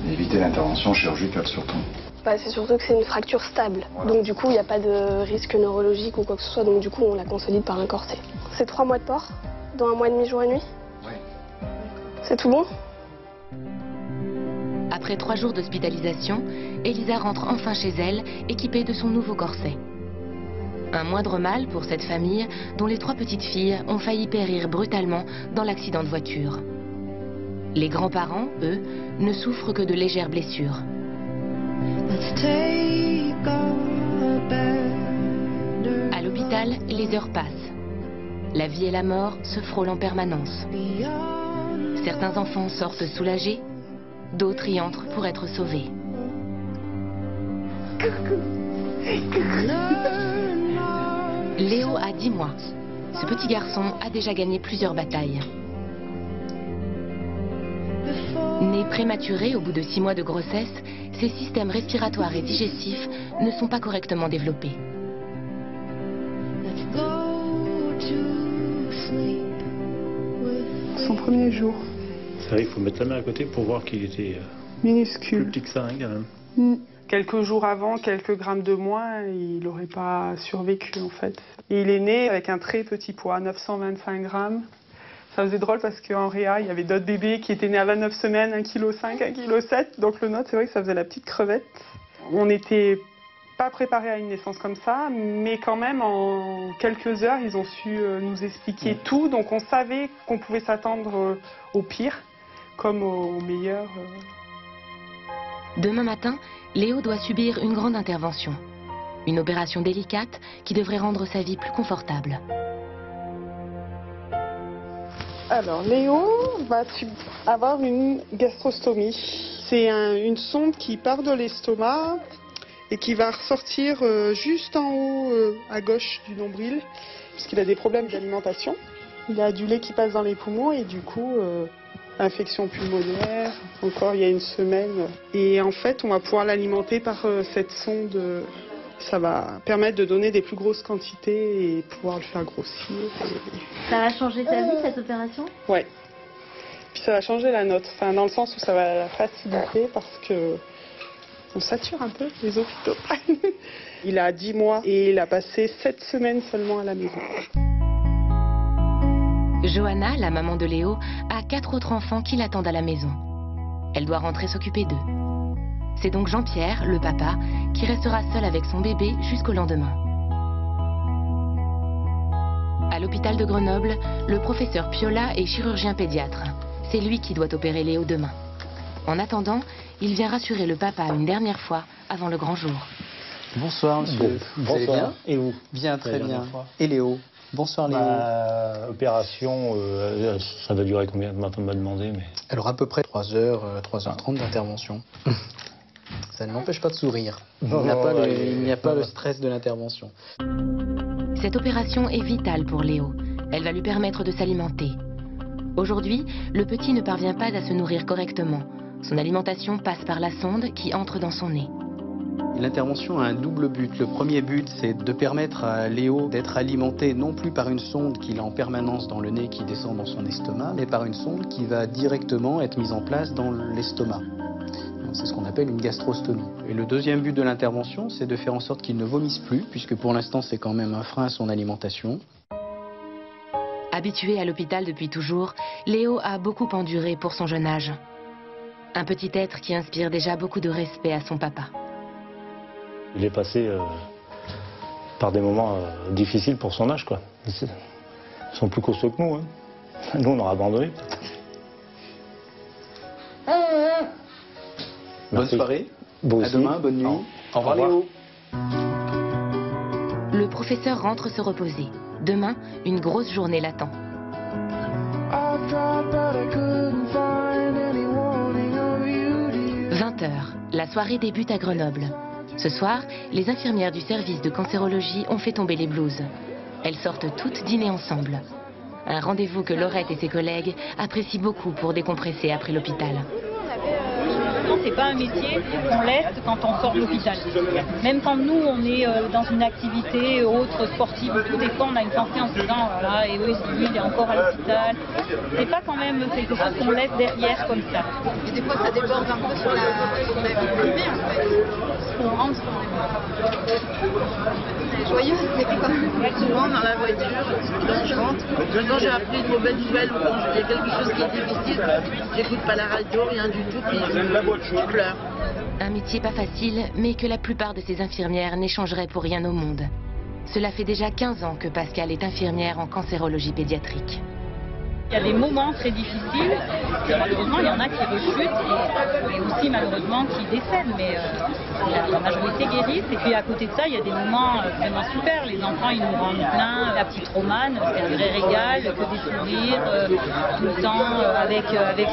Speaker 14: Éviter l'intervention chirurgicale surtout.
Speaker 24: Bah, c'est surtout que c'est une fracture stable. Donc du coup, il n'y a pas de risque neurologique ou quoi que ce soit. Donc du coup, on la consolide par un corset. C'est 3 mois de port? Dans 1 mois et demi, jour et nuit?
Speaker 14: Oui.
Speaker 24: C'est tout bon?
Speaker 1: Après 3 jours d'hospitalisation, Elisa rentre enfin chez elle, équipée de son nouveau corset. Un moindre mal pour cette famille dont les 3 petites filles ont failli périr brutalement dans l'accident de voiture. Les grands-parents, eux, ne souffrent que de légères blessures. À l'hôpital, les heures passent. La vie et la mort se frôlent en permanence. Certains enfants sortent soulagés, d'autres y entrent pour être sauvés. Léo a 10 mois. Ce petit garçon a déjà gagné plusieurs batailles. Né prématuré au bout de 6 mois de grossesse, ses systèmes respiratoires et digestifs ne sont pas correctement développés.
Speaker 3: Son premier jour.
Speaker 22: C'est vrai qu'il faut mettre la main à côté pour voir qu'il était
Speaker 3: minuscule.
Speaker 22: Plus petit que ça, hein, quand même.
Speaker 3: Quelques jours avant, quelques grammes de moins, il n'aurait pas survécu en fait. Et il est né avec un très petit poids, 925 grammes. Ça faisait drôle parce qu'en réa, il y avait d'autres bébés qui étaient nés à 29 semaines, 1,5 kg, 1,7 kg. Donc le nôtre, c'est vrai que ça faisait la petite crevette. On était pas préparés à une naissance comme ça, mais quand même en quelques heures, ils ont su nous expliquer tout. Donc on savait qu'on pouvait s'attendre au pire comme au meilleur.
Speaker 1: Demain matin, Léo doit subir une grande intervention. Une opération délicate qui devrait rendre sa vie plus confortable.
Speaker 3: Alors, Léo va avoir une gastrostomie. C'est une sonde qui part de l'estomac et qui va ressortir juste en haut à gauche du nombril, puisqu'il a des problèmes d'alimentation. Il a du lait qui passe dans les poumons et du coup, infection pulmonaire, encore il y a une semaine. Et en fait, on va pouvoir l'alimenter par cette sonde. Ça va permettre de donner des plus grosses quantités et pouvoir le faire grossir.
Speaker 4: Ça va changer ta vie, cette opération?
Speaker 3: Ouais. Puis ça va changer la nôtre, enfin, dans le sens où ça va la faciliter parce que on sature un peu les hôpitaux. Il a 10 mois et il a passé 7 semaines seulement à la maison.
Speaker 1: Johanna, la maman de Léo, a 4 autres enfants qui l'attendent à la maison. Elle doit rentrer s'occuper d'eux. C'est donc Jean-Pierre, le papa, qui restera seul avec son bébé jusqu'au lendemain. À l'hôpital de Grenoble, le professeur Piola est chirurgien pédiatre. C'est lui qui doit opérer Léo demain. En attendant, il vient rassurer le papa une dernière fois avant le grand jour.
Speaker 5: Bonsoir monsieur, vous allez bien?
Speaker 9: Et vous?
Speaker 5: Bien, très bien. Et Léo? Bonsoir Léo.
Speaker 9: Opération, ça va durer combien de temps? On m'a demandé, mais...
Speaker 5: Alors à peu près 3h30 d'intervention. Ça ne m'empêche pas de sourire. Il n'y a pas le stress de l'intervention.
Speaker 1: Cette opération est vitale pour Léo. Elle va lui permettre de s'alimenter. Aujourd'hui, le petit ne parvient pas à se nourrir correctement. Son alimentation passe par la sonde qui entre dans son nez.
Speaker 5: L'intervention a un double but. Le premier but, c'est de permettre à Léo d'être alimenté non plus par une sonde qu'il a en permanence dans le nez qui descend dans son estomac, mais par une sonde qui va directement être mise en place dans l'estomac. C'est ce qu'on appelle une gastrostomie. Et le deuxième but de l'intervention, c'est de faire en sorte qu'il ne vomisse plus, puisque pour l'instant, c'est quand même un frein à son alimentation.
Speaker 1: Habitué à l'hôpital depuis toujours, Léo a beaucoup enduré pour son jeune âge. Un petit être qui inspire déjà beaucoup de respect à son papa.
Speaker 9: Il est passé par des moments difficiles pour son âge, quoi. Ils sont plus costauds que nous, hein. Nous, on aura abandonné.
Speaker 5: Bonne soirée.
Speaker 9: À
Speaker 5: demain, bonne nuit. Au revoir Léo.
Speaker 1: Le professeur rentre se reposer. Demain, une grosse journée l'attend. 20h, la soirée débute à Grenoble. Ce soir, les infirmières du service de cancérologie ont fait tomber les blouses. Elles sortent toutes dîner ensemble. Un rendez-vous que Laurette et ses collègues apprécient beaucoup pour décompresser après l'hôpital.
Speaker 23: C'est pas un métier qu'on laisse quand on sort de l'hôpital. Même quand nous, on est dans une activité autre, sportive, tout, des fois on a une pensée en se disant, voilà, et oui, lui, il est encore à l'hôpital. C'est pas quand même quelque chose qu'on laisse derrière comme ça.
Speaker 12: Et des fois, ça déborde un peu sur la vie privée, en fait.
Speaker 23: On rentre.
Speaker 12: C'est joyeux, c'est quoi? Souvent, dans la voiture, quand je rentre, quand j'ai appris une mauvaise nouvelle ou quand il y a quelque chose qui est difficile, j'écoute pas la radio, rien du tout, puis je pleure.
Speaker 1: Un métier pas facile, mais que la plupart de ces infirmières n'échangeraient pour rien au monde. Cela fait déjà 15 ans que Pascal est infirmière en cancérologie pédiatrique.
Speaker 23: Il y a des moments très difficiles, et malheureusement il y en a qui rechutent et aussi malheureusement qui décèdent, mais la majorité guérissent. Et puis à côté de ça, il y a des moments vraiment super. Les enfants ils nous rendent plein, la petite Romane, c'est un vrai régal, que des sourires, tout le temps avec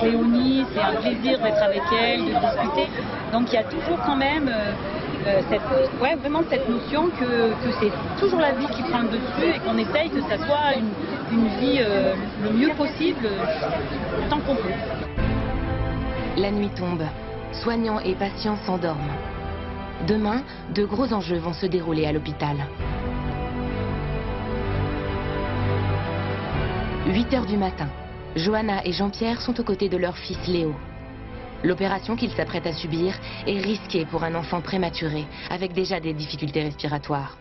Speaker 23: Léonie, c'est un plaisir d'être avec elle, de discuter. Donc il y a toujours quand même vraiment cette notion que c'est toujours la vie qui prend le dessus et qu'on essaye que ça soit une vie le mieux possible tant qu'on peut.
Speaker 1: La nuit tombe. Soignants et patients s'endorment. Demain, de gros enjeux vont se dérouler à l'hôpital. 8h du matin. Johanna et Jean-Pierre sont aux côtés de leur fils Léo. L'opération qu'ils s'apprêtent à subir est risquée pour un enfant prématuré, avec déjà des difficultés respiratoires.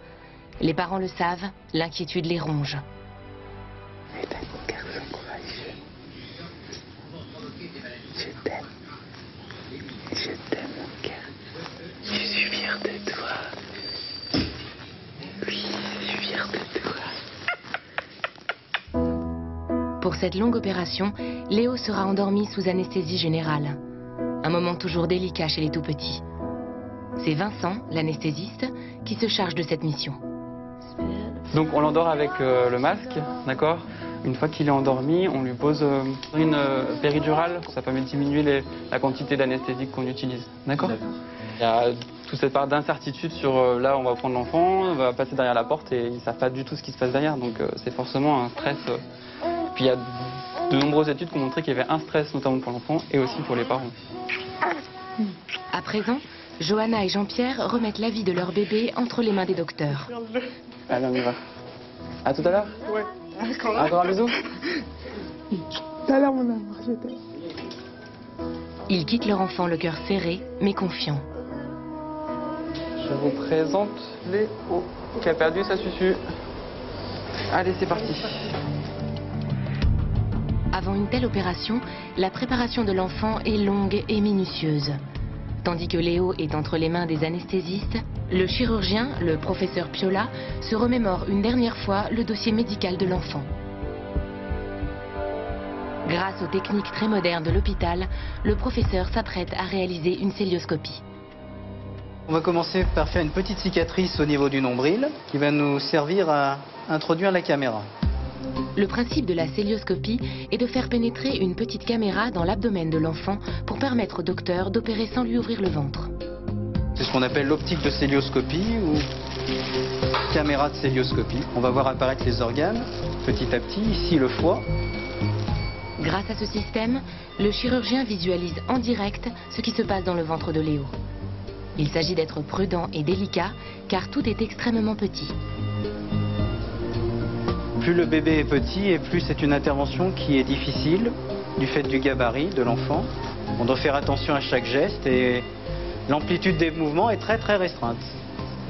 Speaker 1: Les parents le savent, l'inquiétude les ronge.
Speaker 3: C'est un garçon courageux. Je t'aime. Je t'aime, mon cœur. Je suis fière de toi.
Speaker 1: cette longue opération, Léo sera endormi sous anesthésie générale. Un moment toujours délicat chez les tout-petits. C'est Vincent, l'anesthésiste, qui se charge de cette mission.
Speaker 11: Donc on l'endort avec le masque, d'accord? Une fois qu'il est endormi, on lui pose une péridurale. Ça permet de diminuer la quantité d'anesthésique qu'on utilise, d'accord? Il y a toute cette part d'incertitude sur là on va prendre l'enfant, on va passer derrière la porte et ils ne savent pas du tout ce qui se passe derrière. Donc c'est forcément un stress. Puis il y a de nombreuses études qui ont montré qu'il y avait un stress notamment pour l'enfant et aussi pour les parents.
Speaker 1: À présent, Johanna et Jean-Pierre remettent la vie de leur bébé entre les mains des docteurs.
Speaker 11: Allez, on y va. À tout à l'heure?
Speaker 3: Ouais.
Speaker 11: Encore un bisou?
Speaker 3: Tout à l'heure, mon amour, je t'aime.
Speaker 1: Ils quittent leur enfant le cœur serré, mais confiant.
Speaker 11: Je vous présente Léo, qui a perdu sa susu. Allez, c'est parti.
Speaker 1: Avant une telle opération, la préparation de l'enfant est longue et minutieuse. Tandis que Léo est entre les mains des anesthésistes, le chirurgien, le professeur Piola, se remémore une dernière fois le dossier médical de l'enfant. Grâce aux techniques très modernes de l'hôpital, le professeur s'apprête à réaliser une cœlioscopie.
Speaker 5: On va commencer par faire une petite cicatrice au niveau du nombril qui va nous servir à introduire la caméra.
Speaker 1: Le principe de la cœlioscopie est de faire pénétrer une petite caméra dans l'abdomen de l'enfant pour permettre au docteur d'opérer sans lui ouvrir le ventre.
Speaker 5: C'est ce qu'on appelle l'optique de cœlioscopie ou caméra de cœlioscopie. On va voir apparaître les organes petit à petit, ici le foie.
Speaker 1: Grâce à ce système, le chirurgien visualise en direct ce qui se passe dans le ventre de Léo. Il s'agit d'être prudent et délicat car tout est extrêmement petit.
Speaker 5: Plus le bébé est petit et plus c'est une intervention qui est difficile du fait du gabarit de l'enfant. On doit faire attention à chaque geste et l'amplitude des mouvements est très restreinte.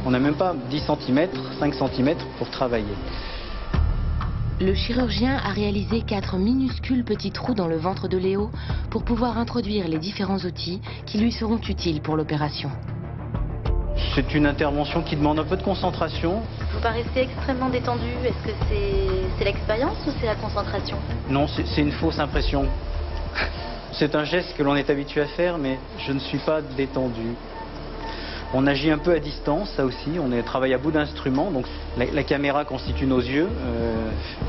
Speaker 5: On n'a même pas 10 cm, 5 cm pour travailler.
Speaker 1: Le chirurgien a réalisé 4 minuscules petits trous dans le ventre de Léo pour pouvoir introduire les différents outils qui lui seront utiles pour l'opération.
Speaker 5: C'est une intervention qui demande un peu de concentration.
Speaker 4: Vous paraissez extrêmement détendu. Est-ce que c'est l'expérience ou c'est la concentration?
Speaker 5: Non, c'est une fausse impression. C'est un geste que l'on est habitué à faire, mais je ne suis pas détendu. On agit un peu à distance, ça aussi. On travaille à bout d'instruments, donc la caméra constitue nos yeux,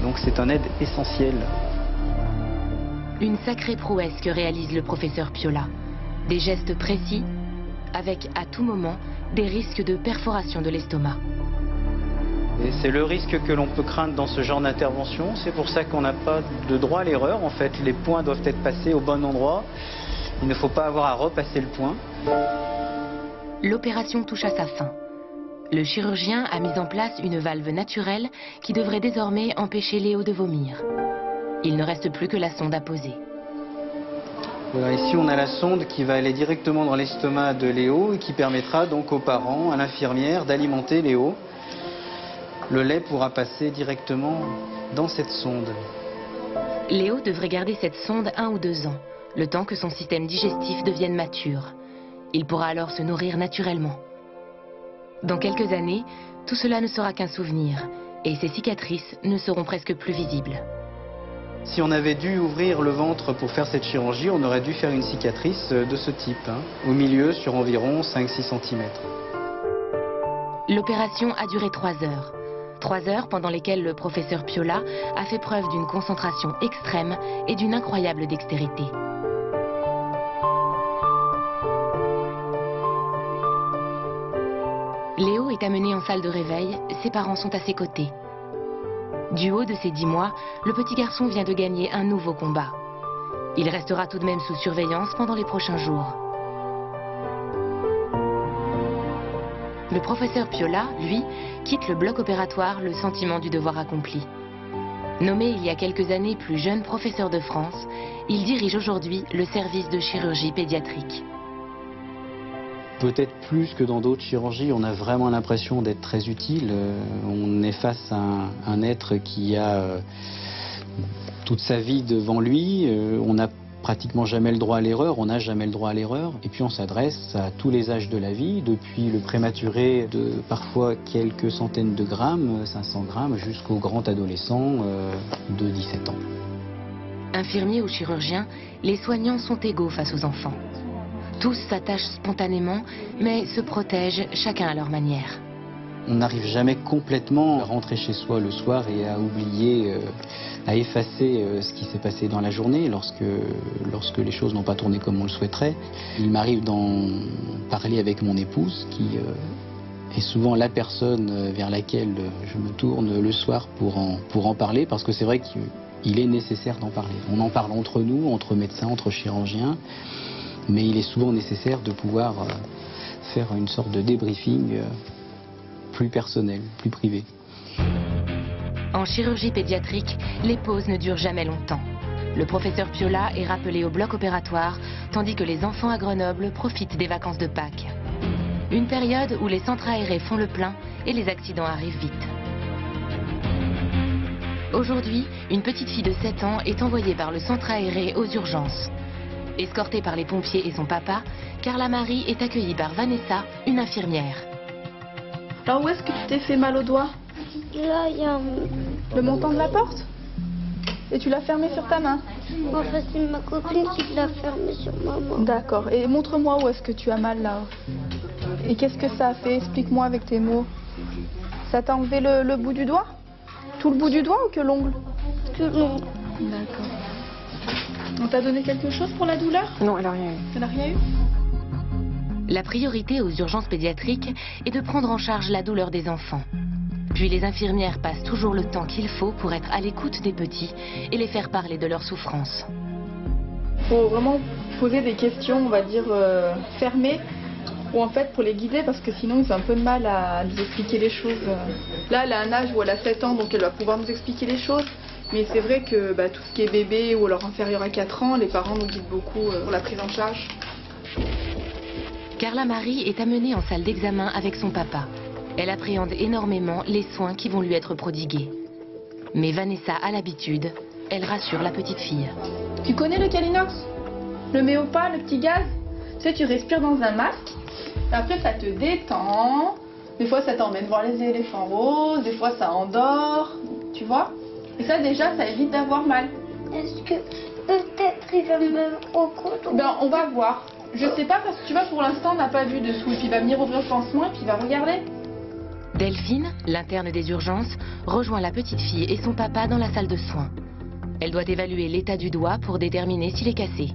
Speaker 5: donc c'est un aide essentiel.
Speaker 1: Une sacrée prouesse que réalise le professeur Piola. Des gestes précis, avec à tout moment des risques de perforation de l'estomac.
Speaker 5: C'est le risque que l'on peut craindre dans ce genre d'intervention. C'est pour ça qu'on n'a pas de droit à l'erreur. En fait, les points doivent être passés au bon endroit. Il ne faut pas avoir à repasser le point.
Speaker 1: L'opération touche à sa fin. Le chirurgien a mis en place une valve naturelle qui devrait désormais empêcher Léo de vomir. Il ne reste plus que la sonde à poser.
Speaker 5: Voilà, ici on a la sonde qui va aller directement dans l'estomac de Léo et qui permettra donc aux parents, à l'infirmière d'alimenter Léo. Le lait pourra passer directement dans cette sonde.
Speaker 1: Léo devrait garder cette sonde 1 ou 2 ans, le temps que son système digestif devienne mature. Il pourra alors se nourrir naturellement. Dans quelques années, tout cela ne sera qu'un souvenir et ses cicatrices ne seront presque plus visibles.
Speaker 5: Si on avait dû ouvrir le ventre pour faire cette chirurgie, on aurait dû faire une cicatrice de ce type, au milieu sur environ 5-6 cm.
Speaker 1: L'opération a duré 3 heures. 3 heures pendant lesquelles le professeur Piola a fait preuve d'une concentration extrême et d'une incroyable dextérité. Léo est amené en salle de réveil, ses parents sont à ses côtés. Du haut de ses 10 mois, le petit garçon vient de gagner un nouveau combat. Il restera tout de même sous surveillance pendant les prochains jours. Le professeur Piola, lui, quitte le bloc opératoire le sentiment du devoir accompli. Nommé il y a quelques années plus jeune professeur de France, il dirige aujourd'hui le service de chirurgie pédiatrique.
Speaker 5: Peut-être plus que dans d'autres chirurgies, on a vraiment l'impression d'être très utile. On est face à un être qui a toute sa vie devant lui. On n'a pratiquement jamais le droit à l'erreur, on n'a jamais le droit à l'erreur. Et puis on s'adresse à tous les âges de la vie, depuis le prématuré de parfois quelques centaines de grammes, 500 grammes, jusqu'au grand adolescent de 17 ans.
Speaker 1: Infirmiers ou chirurgiens, les soignants sont égaux face aux enfants. Tous s'attachent spontanément, mais se protègent chacun à leur manière.
Speaker 5: On n'arrive jamais complètement à rentrer chez soi le soir et à oublier, à effacer ce qui s'est passé dans la journée lorsque les choses n'ont pas tourné comme on le souhaiterait. Il m'arrive d'en parler avec mon épouse qui est souvent la personne vers laquelle je me tourne le soir pour en parler, parce que c'est vrai qu'il est nécessaire d'en parler. On en parle entre nous, entre médecins, entre chirurgiens, mais il est souvent nécessaire de pouvoir faire une sorte de débriefing plus personnel, plus privé.
Speaker 1: En chirurgie pédiatrique, les pauses ne durent jamais longtemps. Le professeur Piola est rappelé au bloc opératoire, tandis que les enfants à Grenoble profitent des vacances de Pâques. Une période où les centres aérés font le plein et les accidents arrivent vite. Aujourd'hui, une petite fille de 7 ans est envoyée par le centre aéré aux urgences. Escortée par les pompiers et son papa, Carla Marie est accueillie par Vanessa, une infirmière.
Speaker 12: Alors où est-ce que tu t'es fait mal au doigt?
Speaker 7: Là, il y a
Speaker 12: le montant de la porte? Et tu l'as fermé sur ta main?
Speaker 7: En fait, c'est ma copine qui l'a fermé sur ma main.
Speaker 12: D'accord. Et montre-moi où est-ce que tu as mal là. Et qu'est-ce que ça a fait? Explique-moi avec tes mots. Ça t'a enlevé le bout du doigt? Tout le bout du doigt ou que l'ongle?
Speaker 7: Que l'ongle.
Speaker 12: D'accord. On t'a donné quelque chose pour la douleur?
Speaker 6: Non, elle n'a rien eu.
Speaker 12: Elle n'a rien eu?
Speaker 1: La priorité aux urgences pédiatriques est de prendre en charge la douleur des enfants. Puis les infirmières passent toujours le temps qu'il faut pour être à l'écoute des petits et les faire parler de leurs souffrances.
Speaker 12: Il faut vraiment poser des questions, on va dire, fermées, ou en fait pour les guider, parce que sinon ils ont un peu de mal à nous expliquer les choses. Là, elle a un âge où elle a 7 ans, donc elle va pouvoir nous expliquer les choses. Mais c'est vrai que tout ce qui est bébé ou alors inférieur à 4 ans, les parents nous guident beaucoup pour la prise en charge.
Speaker 1: Carla Marie est amenée en salle d'examen avec son papa. Elle appréhende énormément les soins qui vont lui être prodigués. Mais Vanessa a l'habitude, elle rassure la petite fille.
Speaker 12: Tu connais le Calinox? Le Méopa, le petit gaz? Tu sais, tu respires dans un masque, et après ça te détend. Des fois ça t'emmène voir les éléphants roses, des fois ça endort, tu vois? Et ça déjà, ça évite d'avoir mal.
Speaker 7: Est-ce que peut-être il va me recoudre?
Speaker 12: Ben, on va voir. Je sais pas parce que tu vois, pour l'instant on n'a pas vu dessous. Et puis il va venir ouvrir le pansement et puis il va regarder.
Speaker 1: Delphine, l'interne des urgences, rejoint la petite fille et son papa dans la salle de soins. Elle doit évaluer l'état du doigt pour déterminer s'il est cassé.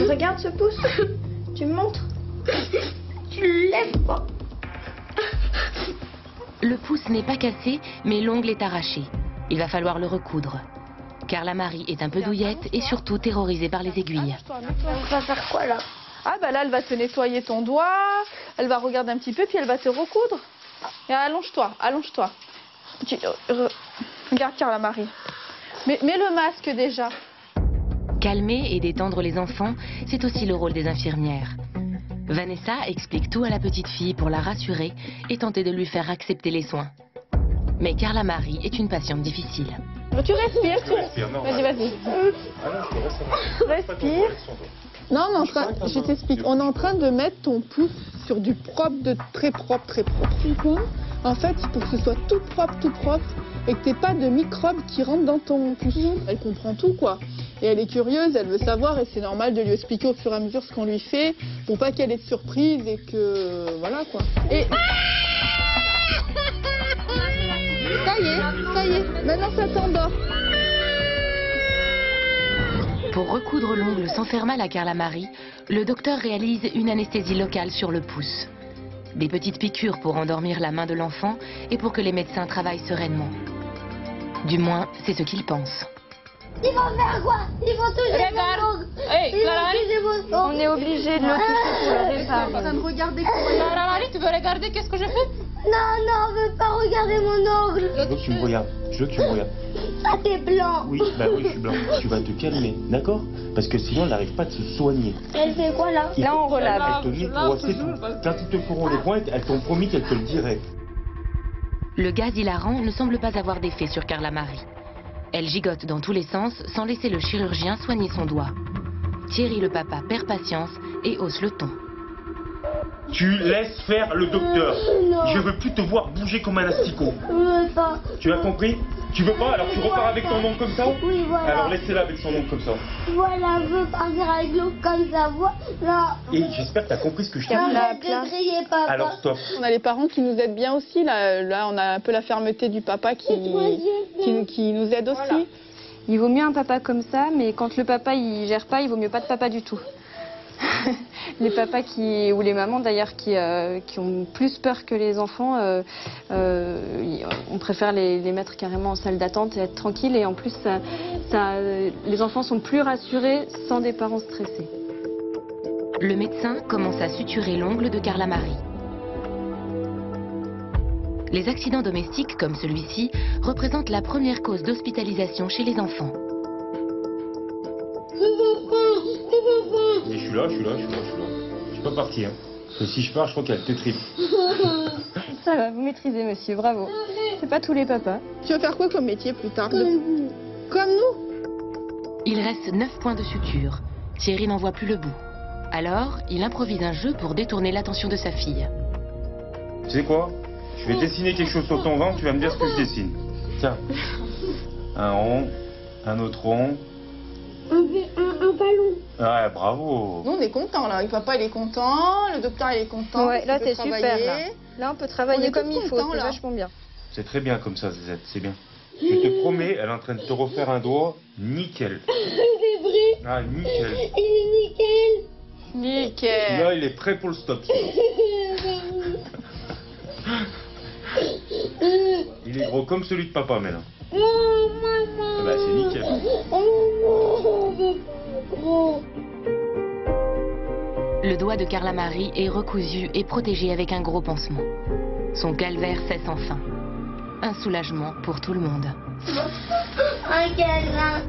Speaker 12: Regarde ce pouce. Tu me montres?
Speaker 7: Tu le lèves pas.
Speaker 1: Le pouce n'est pas cassé, mais l'ongle est arraché. Il va falloir le recoudre. Carla Marie est un peu douillette et surtout terrorisée par les aiguilles.
Speaker 7: On va faire quoi là?
Speaker 12: Ah bah là, elle va te nettoyer ton doigt, elle va regarder un petit peu, puis elle va te recoudre. Et allonge-toi, allonge-toi. Regarde Carla Marie. Mets le masque déjà.
Speaker 1: Calmer et détendre les enfants, c'est aussi le rôle des infirmières. Vanessa explique tout à la petite fille pour la rassurer et tenter de lui faire accepter les soins. Mais Carla Marie est une patiente difficile.
Speaker 12: Tu respires, tu respires. Vas-y, vas-y. Respire. Non, je t'explique. On est en train de mettre ton pouce sur du propre, de très propre, très propre. En fait, il faut que ce soit tout propre, et que tu n'aies pas de microbes qui rentrent dans ton pouce. Elle comprend tout, quoi. Et elle est curieuse, elle veut savoir, et c'est normal de lui expliquer au fur et à mesure ce qu'on lui fait, pour pas qu'elle ait de surprise et que... Voilà, quoi. Et... Ça y est, maintenant ça t'endort.
Speaker 1: Pour recoudre l'ongle sans faire mal à Carla Marie, le docteur réalise une anesthésie locale sur le pouce. Des petites piqûres pour endormir la main de l'enfant et pour que les médecins travaillent sereinement. Du moins, c'est ce qu'ils pensent.
Speaker 7: Ils vont faire quoi? Ils vont toucher mon ongle.
Speaker 12: On est obligé de le toucher pour le réparer. En train de regarder
Speaker 7: Carla Marie, tu veux regarder qu'est-ce que je fais? Non, on veut pas regarder mon ongle.
Speaker 22: Je veux que tu me regardes.
Speaker 7: Ah, t'es blanc.
Speaker 22: Oui, je suis blanc. Tu vas te calmer, d'accord? Parce que sinon, elle n'arrive pas de se soigner.
Speaker 7: Elle fait quoi là?
Speaker 12: Là, on relave.
Speaker 22: Elle te nettoie, c'est tout. Quand ils te feront les points, elles t'ont promis qu'elles te le diraient.
Speaker 1: Le gaz hilarant ne semble pas avoir d'effet sur Carla Marie. Elle gigote dans tous les sens sans laisser le chirurgien soigner son doigt. Thierry le papa perd patience et hausse le ton.
Speaker 22: Tu laisses faire le docteur.
Speaker 2: Non.
Speaker 22: Je veux plus te voir bouger comme un asticot.
Speaker 2: Je veux pas.
Speaker 22: Tu as compris? Tu veux pas? Alors tu repars avec ton oncle comme ça?
Speaker 2: Oui, voilà.
Speaker 22: Alors laissez-la avec son oncle comme ça.
Speaker 2: Voilà, je veux partir avec l'autre comme ça. Voilà.
Speaker 22: Et j'espère que tu as compris ce que je t'ai dit.
Speaker 2: Arrête de crier, papa.
Speaker 22: Alors stop.
Speaker 12: On a les parents qui nous aident bien aussi. Là, on a un peu la fermeté du papa qui nous aide aussi.
Speaker 13: Voilà. Il vaut mieux un papa comme ça, mais quand le papa il gère pas, il vaut mieux pas de papa du tout. Les papas ou les mamans d'ailleurs qui ont plus peur que les enfants, on préfère les mettre carrément en salle d'attente et être tranquille. Et en plus, les enfants sont plus rassurés sans des parents stressés.
Speaker 1: Le médecin commence à suturer l'ongle de Carla Marie. Les accidents domestiques comme celui-ci représentent la première cause d'hospitalisation chez les enfants.
Speaker 22: Et je suis là. Je suis pas parti. Hein. Parce que si je pars, je crois qu'elle tétripe.
Speaker 13: Ça va, vous maîtrisez monsieur, bravo. C'est pas tous les papas.
Speaker 12: Tu vas faire quoi comme métier plus tard? Comme nous?
Speaker 1: Il reste 9 points de suture. Thierry n'en voit plus le bout. Alors, il improvise un jeu pour détourner l'attention de sa fille.
Speaker 22: Tu sais quoi? Je vais dessiner quelque chose sur ton ventre, tu vas me dire ce que je dessine. Tiens. Un rond, un autre rond.
Speaker 2: Un ballon.
Speaker 22: Ouais, bravo.
Speaker 12: Nous, on est contents là. Le papa, il est content. Le docteur, il est content.
Speaker 13: Ouais, là, c'est super. Là, on peut travailler comme il faut. C'est
Speaker 12: là.
Speaker 13: vachement bien.
Speaker 22: C'est très bien comme ça, Zezette, c'est bien. Je te promets, elle est en train de te refaire un doigt nickel.
Speaker 2: C'est vrai.
Speaker 22: Ah, nickel.
Speaker 2: Il est nickel.
Speaker 12: Nickel.
Speaker 22: Là, il est prêt pour le stop. Il est gros comme celui de papa maintenant. Eh ben, c'est nickel.
Speaker 1: Le doigt de Carla Marie est recousu et protégé avec un gros pansement. Son calvaire cesse enfin. Un soulagement pour tout le monde.
Speaker 2: Un câlin.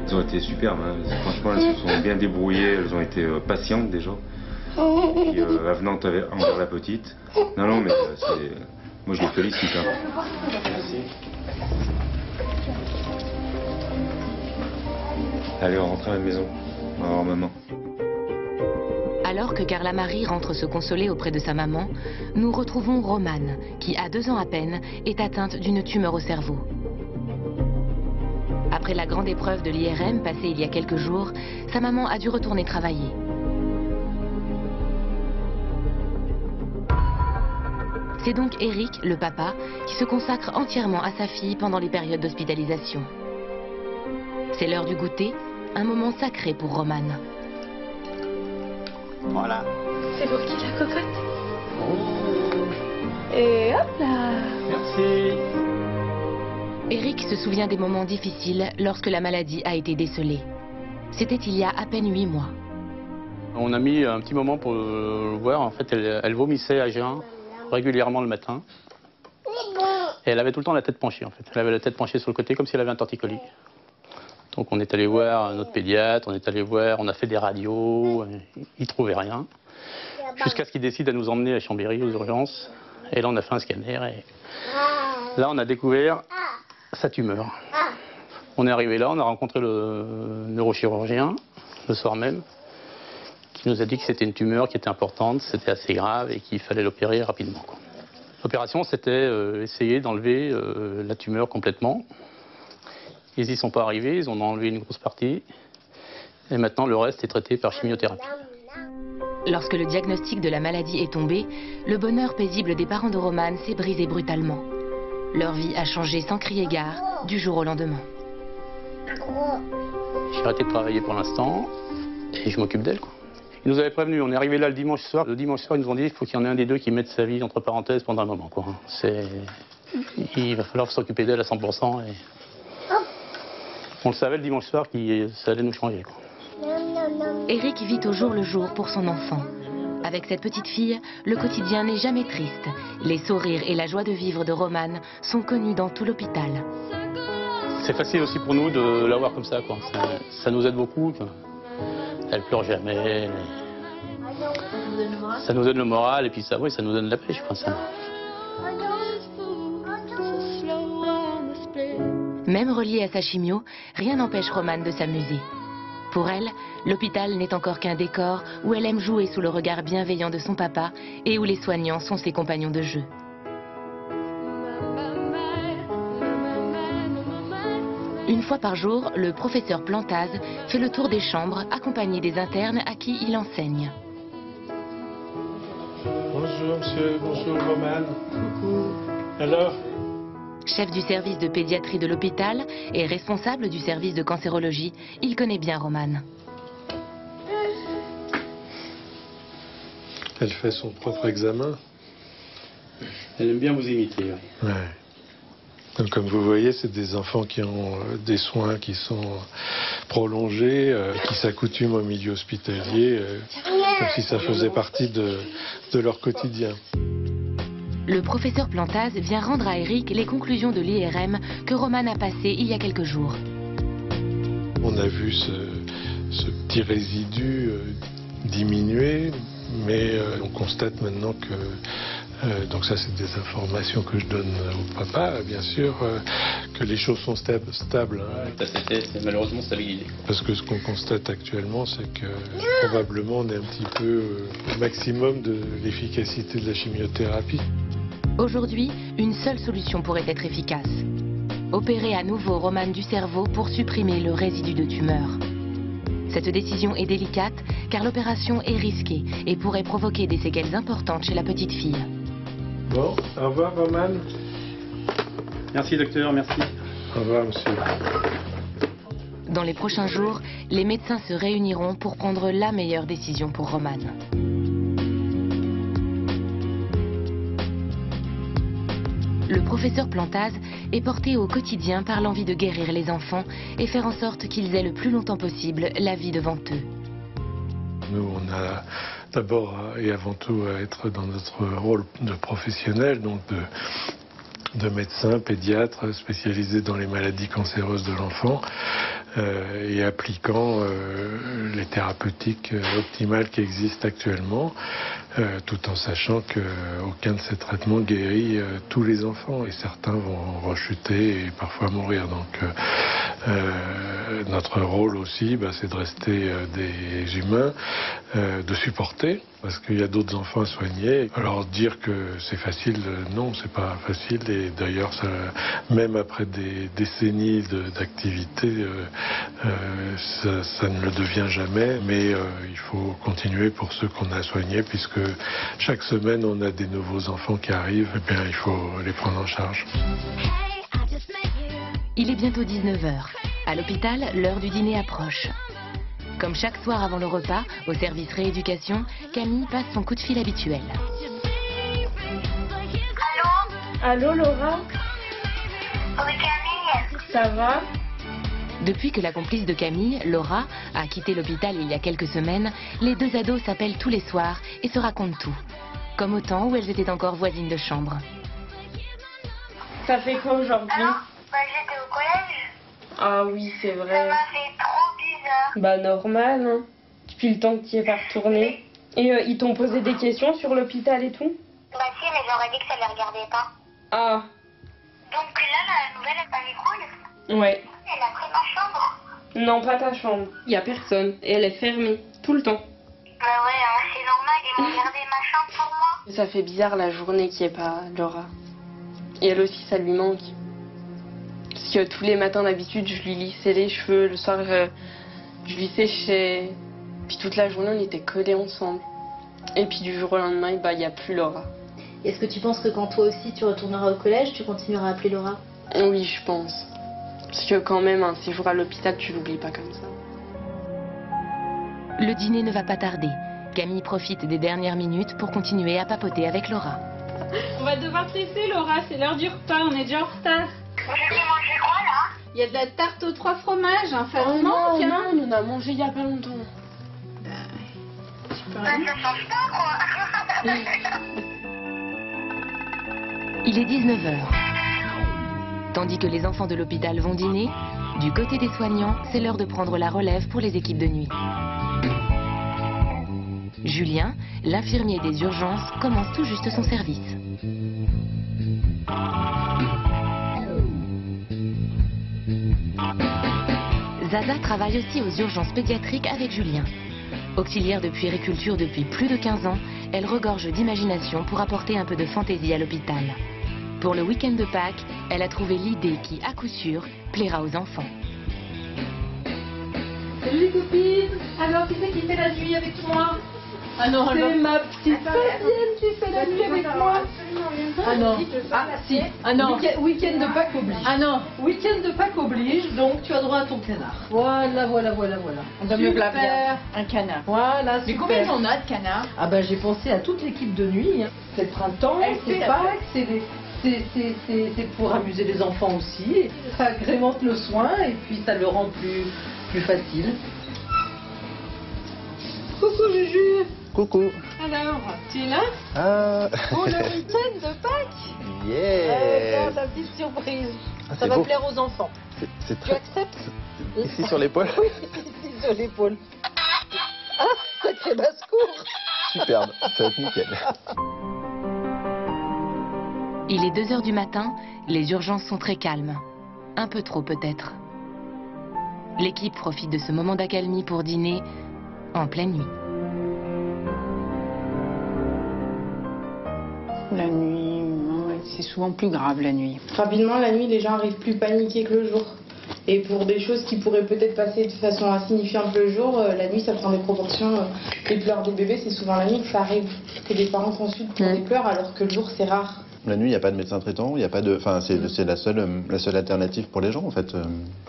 Speaker 22: Elles ont été superbes, hein. Franchement, elles se sont bien débrouillées, elles ont été patientes déjà. Puis avenantes envers la petite. Non, mais c'est... Moi, je les félicite. Hein. Merci. Allez, on rentre à la maison. On va voir maman.
Speaker 1: Alors que Carla Marie rentre se consoler auprès de sa maman, nous retrouvons Romane, qui, à 2 ans à peine, est atteinte d'une tumeur au cerveau. Après la grande épreuve de l'IRM passée il y a quelques jours, sa maman a dû retourner travailler. C'est donc Eric, le papa, qui se consacre entièrement à sa fille pendant les périodes d'hospitalisation. C'est l'heure du goûter, un moment sacré pour Romane.
Speaker 17: Voilà.
Speaker 24: C'est pour qui la cocotte? Et hop là.
Speaker 17: Merci.
Speaker 1: Eric se souvient des moments difficiles lorsque la maladie a été décelée. C'était il y a à peine 8 mois.
Speaker 17: On a mis un petit moment pour le voir. En fait, elle vomissait à jeun régulièrement le matin. Et elle avait tout le temps la tête penchée, en fait. Elle avait la tête penchée sur le côté comme si elle avait un torticolis. Donc on est allé voir notre pédiatre, on a fait des radios, il ne trouvait rien. Jusqu'à ce qu'il décide de nous emmener à Chambéry aux urgences. Et là on a fait un scanner et là on a découvert sa tumeur. On est arrivé là, on a rencontré le neurochirurgien le soir même, qui nous a dit que c'était une tumeur qui était importante, c'était assez grave et qu'il fallait l'opérer rapidement. L'opération c'était essayer d'enlever la tumeur complètement. Ils n'y sont pas arrivés, ils en ont enlevé une grosse partie. Et maintenant, le reste est traité par chimiothérapie.
Speaker 1: Lorsque le diagnostic de la maladie est tombé, le bonheur paisible des parents de Romane s'est brisé brutalement. Leur vie a changé sans crier gare, du jour au lendemain.
Speaker 17: J'ai arrêté de travailler pour l'instant et je m'occupe d'elle. Ils nous avaient prévenus, on est arrivé là le dimanche soir. Le dimanche soir, ils nous ont dit qu'il faut qu'il y en ait un des deux qui mette sa vie entre parenthèses pendant un moment. Il va falloir s'occuper d'elle à 100%. Et... On le savait le dimanche soir que ça allait nous changer.
Speaker 1: Eric vit au jour le jour pour son enfant. Avec cette petite fille, le quotidien n'est jamais triste. Les sourires et la joie de vivre de Romane sont connus dans tout l'hôpital.
Speaker 17: C'est facile aussi pour nous de l'avoir comme ça. Ça nous aide beaucoup. Elle pleure jamais. Ça nous donne le moral et puis ça nous donne la paix, je pense.
Speaker 1: Même relié à sa chimio, rien n'empêche Romane de s'amuser. Pour elle, l'hôpital n'est encore qu'un décor où elle aime jouer sous le regard bienveillant de son papa et où les soignants sont ses compagnons de jeu. Une fois par jour, le professeur Plantaz fait le tour des chambres accompagné des internes à qui il enseigne.
Speaker 10: Bonjour monsieur, bonjour Romane. Coucou. Alors?
Speaker 1: Chef du service de pédiatrie de l'hôpital et responsable du service de cancérologie, il connaît bien Romane.
Speaker 10: Elle fait son propre examen.
Speaker 17: Elle aime bien vous imiter. Oui.
Speaker 10: Ouais. Donc, comme vous voyez, c'est des enfants qui ont des soins qui sont prolongés, qui s'accoutument au milieu hospitalier, comme si ça faisait partie de leur quotidien.
Speaker 1: Le professeur Plantaz vient rendre à Eric les conclusions de l'IRM que Romane a passées il y a quelques jours.
Speaker 10: On a vu ce petit résidu diminuer, mais on constate maintenant que... donc ça, c'est des informations que je donne au papa, bien sûr, que les choses sont stables. Hein.
Speaker 17: C'est malheureusement stabilisé.
Speaker 10: Parce que ce qu'on constate actuellement, c'est que probablement on est un petit peu au maximum de l'efficacité de la chimiothérapie.
Speaker 1: Aujourd'hui, une seule solution pourrait être efficace. Opérer à nouveau Romane du cerveau pour supprimer le résidu de tumeur. Cette décision est délicate car l'opération est risquée et pourrait provoquer des séquelles importantes chez la petite fille.
Speaker 10: Bon, au revoir Romane.
Speaker 17: Merci docteur, merci.
Speaker 10: Au revoir monsieur.
Speaker 1: Dans les prochains jours, les médecins se réuniront pour prendre la meilleure décision pour Romane. Le professeur Plantaz est porté au quotidien par l'envie de guérir les enfants et faire en sorte qu'ils aient le plus longtemps possible la vie devant eux.
Speaker 10: Nous, on a d'abord et avant tout à être dans notre rôle de professionnel, donc de médecins, pédiatres spécialisés dans les maladies cancéreuses de l'enfant et appliquant les thérapeutiques optimales qui existent actuellement, tout en sachant qu'aucun de ces traitements guérit tous les enfants et certains vont rechuter et parfois mourir. Donc notre rôle aussi, c'est de rester des humains, de supporter, parce qu'il y a d'autres enfants à soigner. Alors dire que c'est facile, non, c'est pas facile. Et d'ailleurs, même après des décennies d'activité, ça ne le devient jamais. Mais il faut continuer pour ceux qu'on a soignés, puisque chaque semaine, on a des nouveaux enfants qui arrivent. Et bien, il faut les prendre en charge.
Speaker 1: Il est bientôt 19h. À l'hôpital, l'heure du dîner approche. Comme chaque soir avant le repas, au service rééducation, Camille passe son coup de fil habituel.
Speaker 24: Allô Laura?
Speaker 2: Oui Camille.
Speaker 24: Ça va?
Speaker 1: Depuis que la complice de Camille, Laura, a quitté l'hôpital il y a quelques semaines, les deux ados s'appellent tous les soirs et se racontent tout. Comme au temps où elles étaient encore voisines de chambre.
Speaker 24: Ça fait quoi aujourd'hui?
Speaker 2: J'étais au collège.
Speaker 24: Ah oui, c'est vrai.
Speaker 2: Ça m'a fait trop bizarre.
Speaker 24: Normal, hein. Depuis le temps que tu n'y es pas retourné. Et ils t'ont posé des questions sur l'hôpital et tout?
Speaker 2: Si, mais j'aurais dit que ça les regardait pas.
Speaker 24: Ah.
Speaker 2: Donc là, la nouvelle, elle cool.
Speaker 24: Ouais.
Speaker 2: Elle a pris ma chambre.
Speaker 24: Non, pas ta chambre. Il y a personne. Et elle est fermée. Tout le temps.
Speaker 2: Bah ouais, hein, c'est normal, ils m'ont gardé ma chambre pour moi.
Speaker 24: Ça fait bizarre la journée qu'il n'y ait pas Laura. Et elle aussi, ça lui manque. Parce que tous les matins d'habitude, je lui lissais les cheveux. Le soir, je lui séchais. Puis toute la journée, on était collés ensemble. Et puis du jour au lendemain, il n'y a plus Laura.
Speaker 4: Est-ce que tu penses que quand toi aussi tu retourneras au collège, tu continueras à appeler Laura?
Speaker 24: Oui, je pense. Parce que quand même, un séjour à l'hôpital, tu l'oublies pas comme ça.
Speaker 1: Le dîner ne va pas tarder. Camille profite des dernières minutes pour continuer à papoter avec Laura.
Speaker 13: On va devoir te laisser, Laura, c'est l'heure du repas, on est déjà en retard.
Speaker 2: Vous avez mangé quoi là?
Speaker 13: Il y a de la tarte aux 3 fromages, hein, ça
Speaker 24: non,
Speaker 13: manque, hein.
Speaker 24: Non, on en a mangé il y a pas longtemps.
Speaker 2: Ça change pas quoi.
Speaker 1: Il est 19h. Tandis que les enfants de l'hôpital vont dîner, du côté des soignants, c'est l'heure de prendre la relève pour les équipes de nuit. Julien, l'infirmier des urgences, commence tout juste son service. Zaza travaille aussi aux urgences pédiatriques avec Julien. Auxiliaire de puériculture depuis plus de 15 ans, elle regorge d'imagination pour apporter un peu de fantaisie à l'hôpital. Pour le week-end de Pâques, elle a trouvé l'idée qui, à coup sûr, plaira aux enfants.
Speaker 15: Salut les copines. Alors, qui c'est qui fait la nuit avec moi? Ah non, c'est ma petite Fabienne qui fait la nuit avec moi. Ah non, ah si, ah non. Week-end de Pâques oblige. Ah non, week-end de Pâques oblige, donc tu as droit à ton canard. Voilà.
Speaker 21: On va me blâmer bien. Un canard.
Speaker 15: Voilà, super.
Speaker 21: Mais combien t'en as de canards?
Speaker 15: Ah ben j'ai pensé à toute l'équipe de nuit. Hein. C'est le printemps, c'est Pâques, c'est pour amuser les enfants aussi. Ça agrémente le soin et puis ça le rend plus facile. Coucou Juju.
Speaker 14: Coucou.
Speaker 15: Alors, tu es là? Pour le week-end de Pâques?
Speaker 14: Yeah.
Speaker 15: La petite surprise.
Speaker 14: Ah,
Speaker 15: ça va
Speaker 14: beau.
Speaker 15: plaire aux enfants.
Speaker 14: C'est
Speaker 15: Tu
Speaker 14: très...
Speaker 15: acceptes?
Speaker 14: Ici sur l'épaule?
Speaker 15: Oui, ici sur l'épaule. Ah, sacré basse-cour.
Speaker 14: Superbe, ça va être nickel.
Speaker 1: Il est 2 h du matin, les urgences sont très calmes. Un peu trop peut-être. L'équipe profite de ce moment d'accalmie pour dîner en pleine nuit.
Speaker 21: La nuit, c'est souvent plus grave la nuit.
Speaker 6: Rapidement, la nuit, les gens arrivent plus paniqués que le jour. Et pour des choses qui pourraient peut-être passer de façon insignifiante le jour, la nuit, ça prend des proportions. Les pleurs des bébés, c'est souvent la nuit que ça arrive, que des parents consultent pour des pleurs, alors que le jour, c'est rare.
Speaker 14: La nuit, il n'y a pas de médecin traitant, il y a pas de... Enfin, c'est la seule alternative pour les gens, en fait.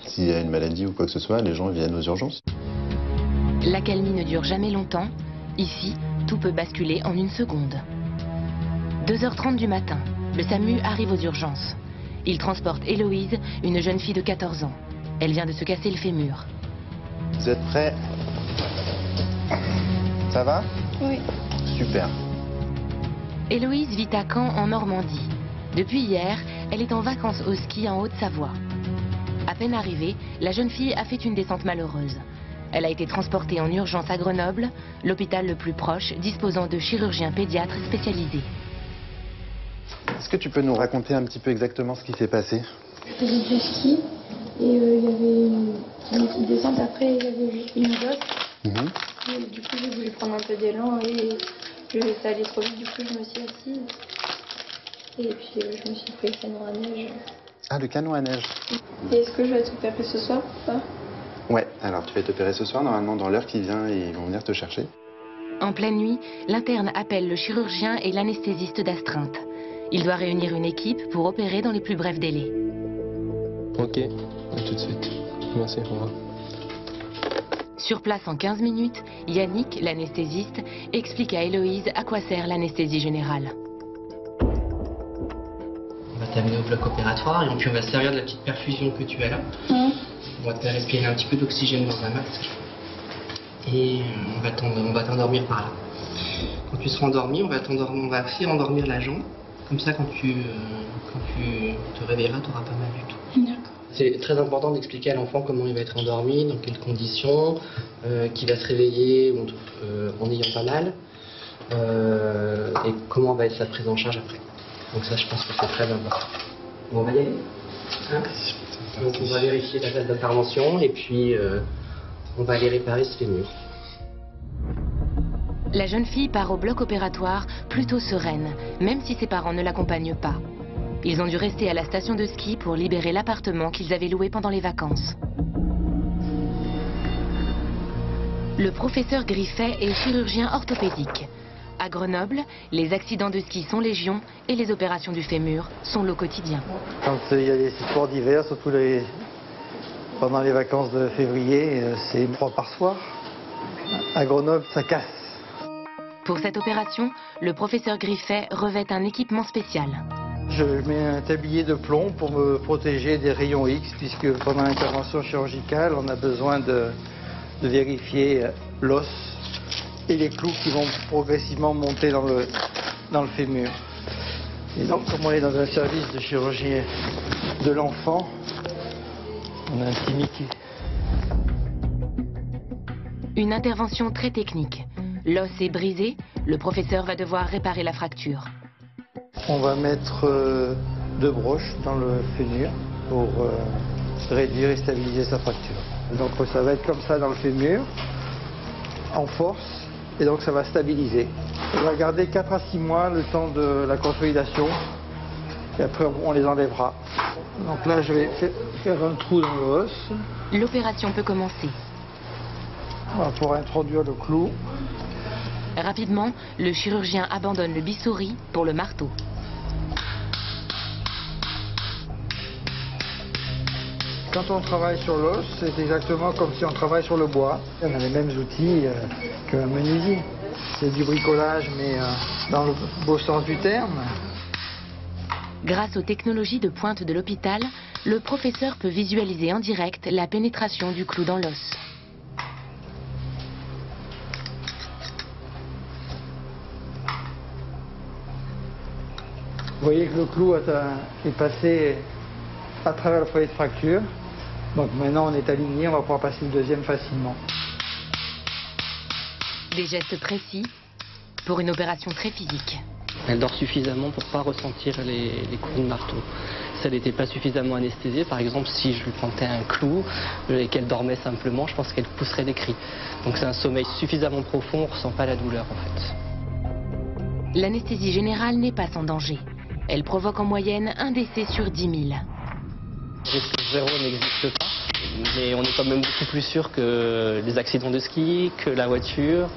Speaker 14: S'il y a une maladie ou quoi que ce soit, les gens viennent aux urgences.
Speaker 1: L'accalmie ne dure jamais longtemps. Ici, tout peut basculer en 1 seconde. 2 h 30 du matin, le SAMU arrive aux urgences. Il transporte Héloïse, une jeune fille de 14 ans. Elle vient de se casser le fémur.
Speaker 14: Vous êtes prêts? Ça va?
Speaker 7: Oui.
Speaker 14: Super.
Speaker 1: Héloïse vit à Caen, en Normandie. Depuis hier, elle est en vacances au ski en Haute-Savoie. À peine arrivée, la jeune fille a fait une descente malheureuse. Elle a été transportée en urgence à Grenoble, l'hôpital le plus proche disposant de chirurgiens pédiatres spécialisés.
Speaker 14: Est-ce que tu peux nous raconter un petit peu exactement ce qui s'est passé?
Speaker 2: Je faisais du ski et il y avait une petite descente. Après, il y avait juste une bosse. Et du coup, j'ai voulu prendre un peu d'élan et ça allait trop vite. Du coup, je me suis assise. Et puis, je me suis pris le canon à neige.
Speaker 14: Ah, le canon à neige.
Speaker 2: Et est-ce que je vais être opérée ce soir ou pas?
Speaker 14: Ouais, alors tu vas être opéré ce soir, normalement dans l'heure qui vient, ils vont venir te chercher.
Speaker 1: En pleine nuit, l'interne appelle le chirurgien et l'anesthésiste d'astreinte. Il doit réunir une équipe pour opérer dans les plus brefs délais.
Speaker 16: Ok, à tout de suite. Merci, au revoir.
Speaker 1: Sur place en 15 minutes, Yannick, l'anesthésiste, explique à Héloïse à quoi sert l'anesthésie générale.
Speaker 18: On va t'amener au bloc opératoire et puis on va se servir de la petite perfusion que tu as là. On va te faire respirer un petit peu d'oxygène dans un masque. Et on va t'endormir par là. Quand tu seras endormi, on va faire endormir l'agent. Comme ça, quand tu te réveilleras, tu n'auras pas mal du tout.
Speaker 2: D'accord.
Speaker 18: C'est très important d'expliquer à l'enfant comment il va être endormi, dans quelles conditions, qu'il va se réveiller en ayant pas mal, et comment va être sa prise en charge après. Donc ça, je pense que c'est très important. Bon, on va y aller. Hein? Donc on va vérifier la date d'intervention et puis on va aller réparer ce fémur.
Speaker 1: La jeune fille part au bloc opératoire plutôt sereine, même si ses parents ne l'accompagnent pas. Ils ont dû rester à la station de ski pour libérer l'appartement qu'ils avaient loué pendant les vacances. Le professeur Griffet est chirurgien orthopédique. À Grenoble, les accidents de ski sont légion et les opérations du fémur sont le quotidien.
Speaker 19: Quand il y a des sports d'hiver, surtout pendant les vacances de février, c'est 3 par soir. À Grenoble, ça casse.
Speaker 1: Pour cette opération, le professeur Griffet revêt un équipement spécial.
Speaker 19: Je mets un tablier de plomb pour me protéger des rayons X, puisque pendant l'intervention chirurgicale, on a besoin de vérifier l'os et les clous qui vont progressivement monter dans le fémur. Et donc, comme on est dans un service de chirurgie de l'enfant, on a un petit Mickey.
Speaker 1: Une intervention très technique. L'os est brisé, le professeur va devoir réparer la fracture.
Speaker 19: On va mettre 2 broches dans le fémur pour réduire et stabiliser sa fracture. Donc ça va être comme ça dans le fémur, en force, et donc ça va stabiliser. On va garder 4 à 6 mois le temps de la consolidation, et après on les enlèvera. Donc là je vais faire un trou dans l'os.
Speaker 1: L'opération peut commencer.
Speaker 19: Voilà, pour introduire le clou.
Speaker 1: Rapidement, le chirurgien abandonne le bistouri pour le marteau.
Speaker 19: Quand on travaille sur l'os, c'est exactement comme si on travaille sur le bois. On a les mêmes outils qu'un menuisier. C'est du bricolage, mais dans le beau sens du terme.
Speaker 1: Grâce aux technologies de pointe de l'hôpital, le professeur peut visualiser en direct la pénétration du clou dans l'os.
Speaker 19: Vous voyez que le clou est passé à travers le foyer de fracture. Donc maintenant on est aligné, on va pouvoir passer le deuxième facilement.
Speaker 1: Des gestes précis pour une opération très physique.
Speaker 18: Elle dort suffisamment pour ne pas ressentir les coups de marteau. Si elle n'était pas suffisamment anesthésiée, par exemple, si je lui plantais un clou et qu'elle dormait simplement, je pense qu'elle pousserait des cris. Donc c'est un sommeil suffisamment profond, on ne ressent pas la douleur en fait.
Speaker 1: L'anesthésie générale n'est pas sans danger. Elle provoque en moyenne un décès sur 10 000.
Speaker 18: Risque zéro n'existe pas, mais on est quand même beaucoup plus sûr que les accidents de ski, que la voiture.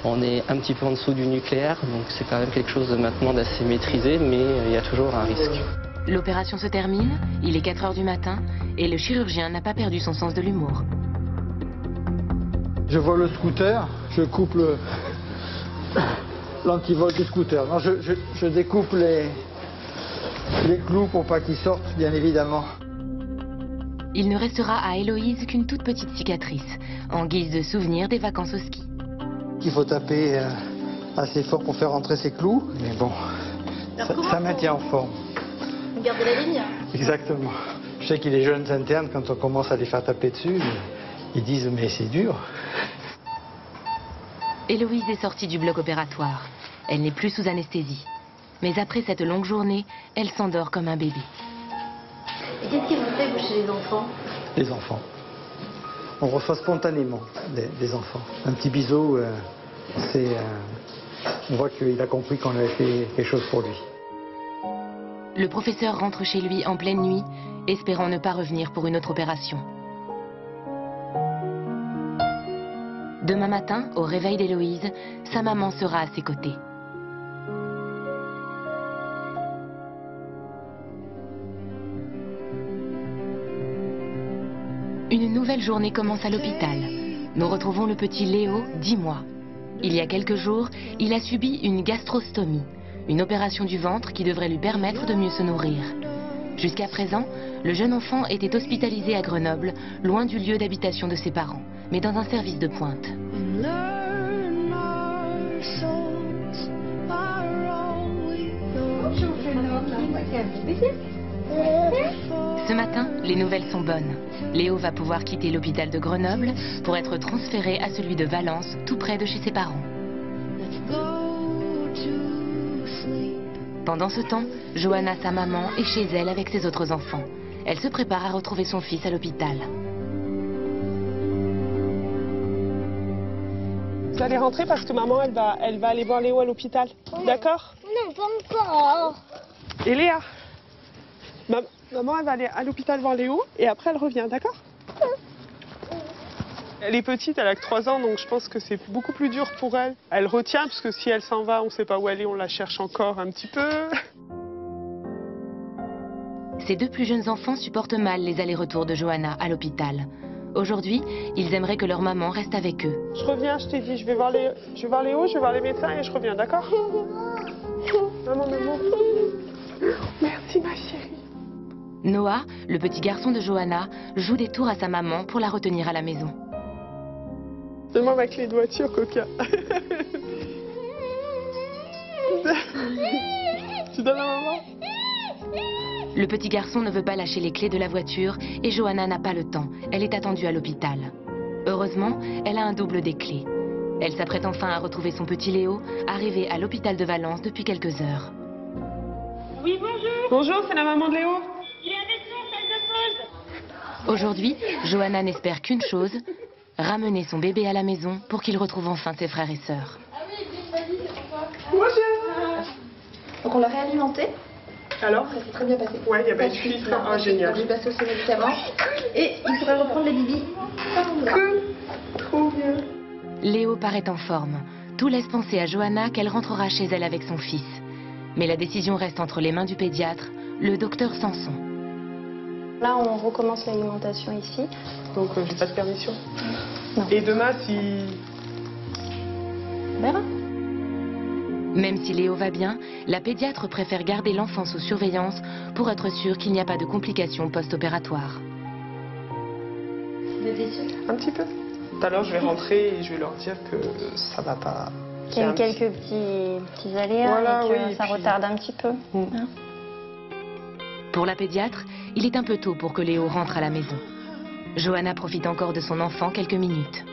Speaker 18: On est un petit peu en dessous du nucléaire, donc c'est quand même quelque chose de maintenant d'assez maîtrisé, mais il y a toujours un risque.
Speaker 1: L'opération se termine, il est 4 h du matin, et le chirurgien n'a pas perdu son sens de l'humour.
Speaker 19: Je vois le scooter, je coupe l'antivol du scooter. Non, je découpe les clous pour pas qu'ils sortent, bien évidemment.
Speaker 1: Il ne restera à Héloïse qu'une toute petite cicatrice, en guise de souvenir des vacances au ski.
Speaker 19: Il faut taper assez fort pour faire rentrer ces clous, mais bon, ça maintient en forme.
Speaker 4: Vous gardez la ligne.
Speaker 19: Exactement. Je sais que les jeunes internes, quand on commence à les faire taper dessus, ils disent mais c'est dur.
Speaker 1: Héloïse est sortie du bloc opératoire. Elle n'est plus sous anesthésie. Mais après cette longue journée, elle s'endort comme un bébé.
Speaker 4: Et qu'est-ce qui vous fait, vous, chez les enfants?
Speaker 19: Les enfants. On reçoit spontanément des enfants. Un petit bisou, on voit qu'il a compris qu'on avait fait quelque chose pour lui.
Speaker 1: Le professeur rentre chez lui en pleine nuit, espérant ne pas revenir pour une autre opération. Demain matin, au réveil d'Héloïse, sa maman sera à ses côtés. Une nouvelle journée commence à l'hôpital. Nous retrouvons le petit Léo, 10 mois. Il y a quelques jours, il a subi une gastrostomie, une opération du ventre qui devrait lui permettre de mieux se nourrir. Jusqu'à présent, le jeune enfant était hospitalisé à Grenoble, loin du lieu d'habitation de ses parents, mais dans un service de pointe. Ce matin, les nouvelles sont bonnes. Léo va pouvoir quitter l'hôpital de Grenoble pour être transféré à celui de Valence, tout près de chez ses parents. Pendant ce temps, Johanna, sa maman, est chez elle avec ses autres enfants. Elle se prépare à retrouver son fils à l'hôpital.
Speaker 3: Vous allez rentrer parce que maman, elle va aller voir Léo à l'hôpital. D'accord?
Speaker 7: Non, pas encore.
Speaker 3: Et Léa, maman, elle va aller à l'hôpital voir Léo et après elle revient, d'accord? Elle est petite, elle a que 3 ans, donc je pense que c'est beaucoup plus dur pour elle. Elle retient, parce que si elle s'en va, on ne sait pas où elle est, on la cherche encore un petit peu.
Speaker 1: Ces deux plus jeunes enfants supportent mal les allers-retours de Johanna à l'hôpital. Aujourd'hui, ils aimeraient que leur maman reste avec eux.
Speaker 3: Je reviens, je t'ai dit, je vais voir Léo, je vais voir les médecins et je reviens, d'accord? Maman. Merci ma chérie.
Speaker 1: Noah, le petit garçon de Johanna, joue des tours à sa maman pour la retenir à la maison.
Speaker 3: Donne-moi ma clé de voiture, coquin. Tu donnes à maman?
Speaker 1: Le petit garçon ne veut pas lâcher les clés de la voiture et Johanna n'a pas le temps. Elle est attendue à l'hôpital. Heureusement, elle a un double des clés. Elle s'apprête enfin à retrouver son petit Léo, arrivé à l'hôpital de Valence depuis quelques heures.
Speaker 3: Oui, bonjour. Bonjour, c'est la maman de Léo.
Speaker 15: Il est avec nous en salle de pause.
Speaker 1: Aujourd'hui, Johanna n'espère qu'une chose, ramener son bébé à la maison pour qu'il retrouve enfin ses frères et sœurs.
Speaker 4: Donc on l'a réalimenté.
Speaker 3: Alors,
Speaker 4: ça s'est très bien passé.
Speaker 3: Ouais, il y a pas de filtre. Ah, génial.
Speaker 4: J'ai passé aussi les médicaments. Et il pourrait reprendre les bibis.
Speaker 3: Cool. Trop bien.
Speaker 1: Léo paraît en forme. Tout laisse penser à Johanna qu'elle rentrera chez elle avec son fils. Mais la décision reste entre les mains du pédiatre, le docteur Sanson.
Speaker 12: Là, on recommence l'alimentation ici.
Speaker 3: Donc, j'ai pas de permission.
Speaker 12: Non.
Speaker 3: Et demain, si...
Speaker 12: On verra.
Speaker 1: Même si Léo va bien, la pédiatre préfère garder l'enfant sous surveillance pour être sûre qu'il n'y a pas de complications post-opératoires.
Speaker 3: Un petit peu. Tout à l'heure, je vais rentrer et je vais leur dire que ça va pas.
Speaker 12: Qu'il y a eu quelques petits aléas,
Speaker 3: voilà,
Speaker 12: et que
Speaker 3: oui,
Speaker 12: ça retarde un petit peu. Hein.
Speaker 1: Pour la pédiatre, il est un peu tôt pour que Léo rentre à la maison. Johanna profite encore de son enfant quelques minutes.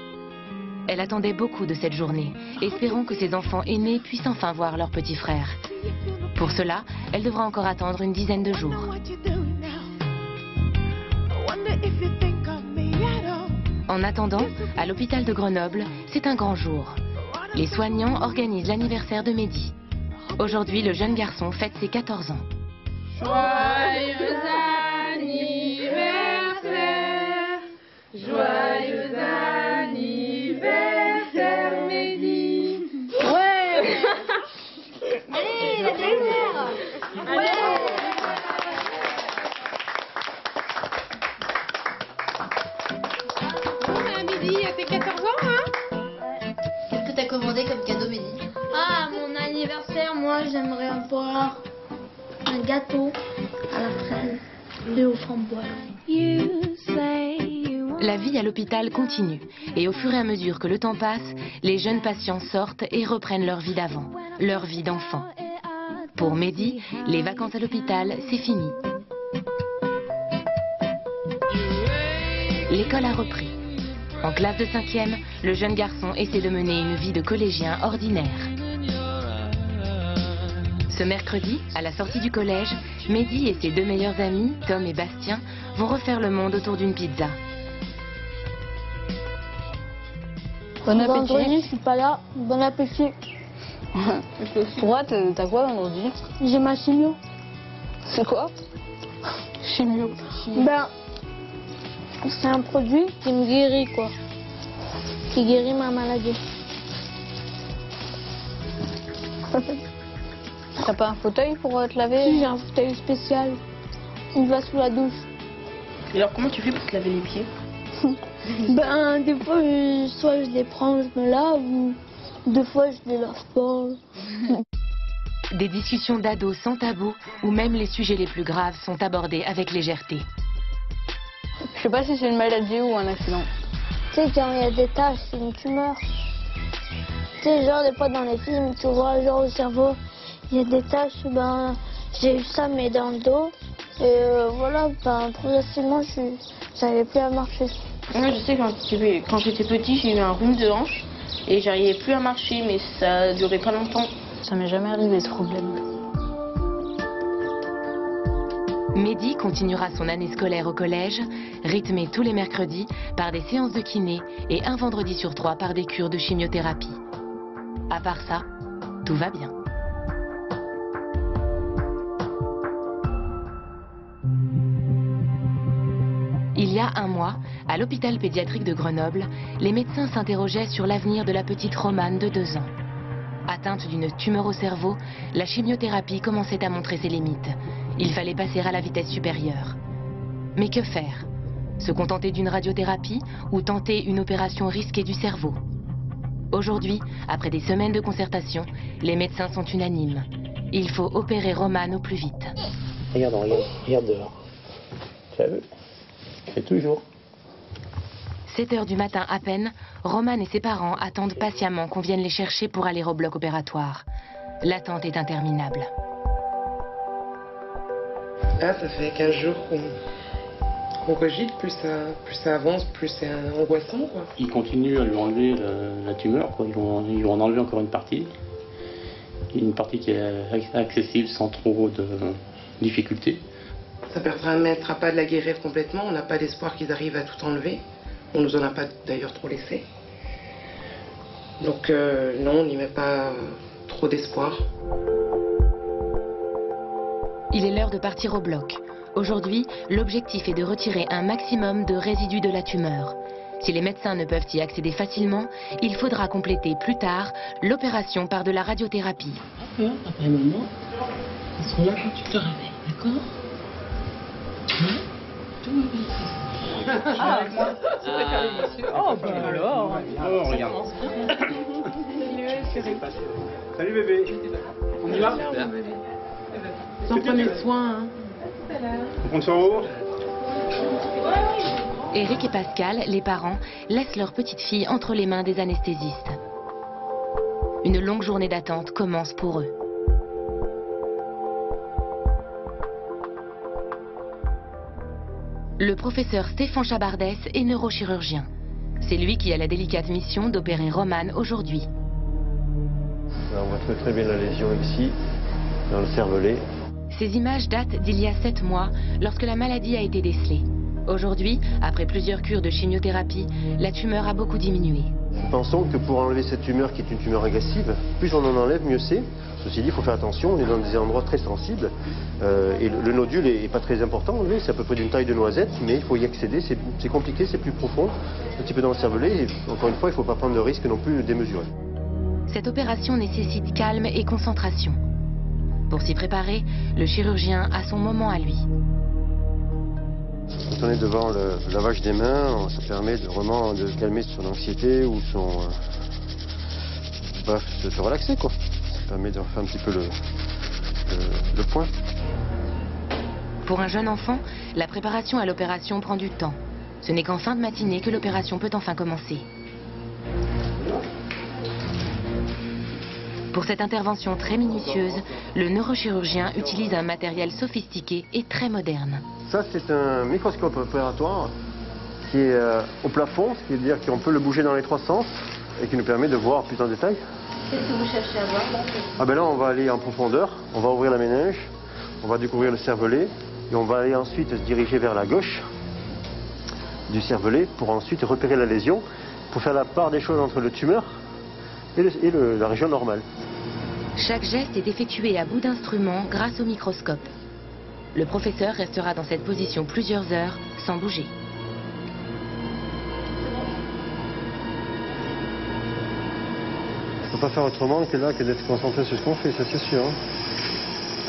Speaker 1: Elle attendait beaucoup de cette journée, espérant que ses enfants aînés puissent enfin voir leur petit frère. Pour cela, elle devra encore attendre une dizaine de jours. En attendant, à l'hôpital de Grenoble, c'est un grand jour. Les soignants organisent l'anniversaire de Mehdi. Aujourd'hui, le jeune garçon fête ses 14 ans.
Speaker 15: Joyeux anniversaire, joyeux anniversaire, Mehdi.
Speaker 7: Ouais. Allez, la dernière. Ouais.
Speaker 15: Mehdi, à tes 14 ans, hein?
Speaker 4: Qu'est-ce que t'as commandé comme cadeau, Mehdi?
Speaker 7: Ah, mon anniversaire, moi j'aimerais avoir un gâteau à la fraise et aux framboises.
Speaker 1: La vie à l'hôpital continue et au fur et à mesure que le temps passe, les jeunes patients sortent et reprennent leur vie d'avant, leur vie d'enfant. Pour Mehdi, les vacances à l'hôpital, c'est fini. L'école a repris. En classe de 5e, le jeune garçon essaie de mener une vie de collégien ordinaire. Ce mercredi, à la sortie du collège, Mehdi et ses deux meilleurs amis, Tom et Bastien, vont refaire le monde autour d'une pizza.
Speaker 7: Bon appétit. Vendredi, je suis pas là. Bon appétit.
Speaker 12: Toi, t'as quoi vendredi?
Speaker 7: J'ai ma chimio.
Speaker 12: C'est quoi? Chimio.
Speaker 7: Ben, c'est un produit qui me guérit, quoi. Qui guérit ma maladie.
Speaker 12: T'as pas un fauteuil pour te laver?
Speaker 7: Si, j'ai un fauteuil spécial. Il va sous la douche.
Speaker 4: Et alors, comment tu fais pour te laver les pieds?
Speaker 7: Ben, des fois, soit je les prends, je me lave, ou des fois, je les lave pas.
Speaker 1: Des discussions d'ados sans tabou, où même les sujets les plus graves sont abordés avec légèreté.
Speaker 12: Je sais pas si c'est une maladie ou un accident.
Speaker 7: Tu sais, quand il y a des taches, c'est une tumeur. Tu sais, genre, des fois, dans les films, tu vois, genre, au cerveau, il y a des taches, ben, j'ai eu ça, mais dans le dos. Et voilà, ben, progressivement, j'arrivais plus à marcher.
Speaker 24: Moi, je sais, quand j'étais petit, j'ai eu un rhume de hanche et j'arrivais plus à marcher, mais ça durait pas longtemps.
Speaker 12: Ça m'est jamais arrivé ce problème.
Speaker 1: Mehdi continuera son année scolaire au collège, rythmée tous les mercredis par des séances de kiné et un vendredi sur 3 par des cures de chimiothérapie. À part ça, tout va bien. Il y a un mois, à l'hôpital pédiatrique de Grenoble, les médecins s'interrogeaient sur l'avenir de la petite Romane de 2 ans. Atteinte d'une tumeur au cerveau, la chimiothérapie commençait à montrer ses limites. Il fallait passer à la vitesse supérieure. Mais que faire? Se contenter d'une radiothérapie ou tenter une opération risquée du cerveau? Aujourd'hui, après des semaines de concertation, les médecins sont unanimes. Il faut opérer Romane au plus vite.
Speaker 17: Regarde dehors. Tu as vu? C'est toujours.
Speaker 1: 7 heures du matin à peine, Romane et ses parents attendent patiemment qu'on vienne les chercher pour aller au bloc opératoire. L'attente est interminable.
Speaker 6: Là, ça fait 15 jours qu'on cogite, plus ça avance, plus c'est angoissant, quoi.
Speaker 17: Ils continuent à lui enlever la tumeur, quoi. Ils vont en enlever encore une partie. Une partie qui est accessible sans trop de difficultés.
Speaker 8: Ça ne permettra pas de la guérir complètement. On n'a pas d'espoir qu'ils arrivent à tout enlever. On nous en a pas d'ailleurs trop laissé. Donc non, on n'y met pas trop d'espoir.
Speaker 1: Il est l'heure de partir au bloc. Aujourd'hui, l'objectif est de retirer un maximum de résidus de la tumeur. Si les médecins ne peuvent y accéder facilement, il faudra compléter plus tard l'opération par de la radiothérapie.
Speaker 9: Après maman, ils seront là quand tu te réveilles, d'accord?
Speaker 15: Ah, avec moi. Tu préfères les messieurs? Oh, bah alors.
Speaker 17: Oh, regarde.
Speaker 20: Salut bébé. On y va?
Speaker 9: Vous en prenez soin, hein.
Speaker 20: On compte sur vous.
Speaker 1: Eric et Pascal, les parents, laissent leur petite fille entre les mains des anesthésistes. Une longue journée d'attente commence pour eux. Le professeur Stéphane Chabardès est neurochirurgien. C'est lui qui a la délicate mission d'opérer Romane aujourd'hui.
Speaker 23: On voit très bien la lésion ici, dans le cervelet.
Speaker 1: Ces images datent d'il y a 7 mois, lorsque la maladie a été décelée. Aujourd'hui, après plusieurs cures de chimiothérapie, la tumeur a beaucoup diminué.
Speaker 23: Nous pensons que pour enlever cette tumeur qui est une tumeur agressive, plus on en enlève, mieux c'est. Ceci dit, il faut faire attention, on est dans des endroits très sensibles. Et le nodule n'est pas très important, c'est à peu près d'une taille de noisette, mais il faut y accéder, c'est compliqué, c'est plus profond, un petit peu dans le cervelet. Et encore une fois, il ne faut pas prendre de risque non plus démesuré.
Speaker 1: Cette opération nécessite calme et concentration. Pour s'y préparer, le chirurgien a son moment à lui.
Speaker 23: Quand on est devant le lavage des mains, ça permet vraiment de calmer son anxiété ou son... bref, de se relaxer, quoi. Ça permet de refaire un petit peu le point.
Speaker 1: Pour un jeune enfant, la préparation à l'opération prend du temps. Ce n'est qu'en fin de matinée que l'opération peut enfin commencer. Pour cette intervention très minutieuse, le neurochirurgien utilise un matériel sophistiqué et très moderne.
Speaker 23: Ça, c'est un microscope opératoire qui est au plafond, ce qui veut dire qu'on peut le bouger dans les 3 sens et qui nous permet de voir plus en détail.
Speaker 4: Qu'est-ce que vous cherchez à voir?
Speaker 23: Ah ben là, on va aller en profondeur, on va ouvrir la méninge, on va découvrir le cervelet et on va aller ensuite se diriger vers la gauche du cervelet pour ensuite repérer la lésion, pour faire la part des choses entre le tumeur et la région normale.
Speaker 1: Chaque geste est effectué à bout d'instrument grâce au microscope. Le professeur restera dans cette position plusieurs heures sans bouger.
Speaker 23: On ne peut pas faire autrement que là, que d'être concentré sur ce qu'on fait, ça c'est sûr. Hein.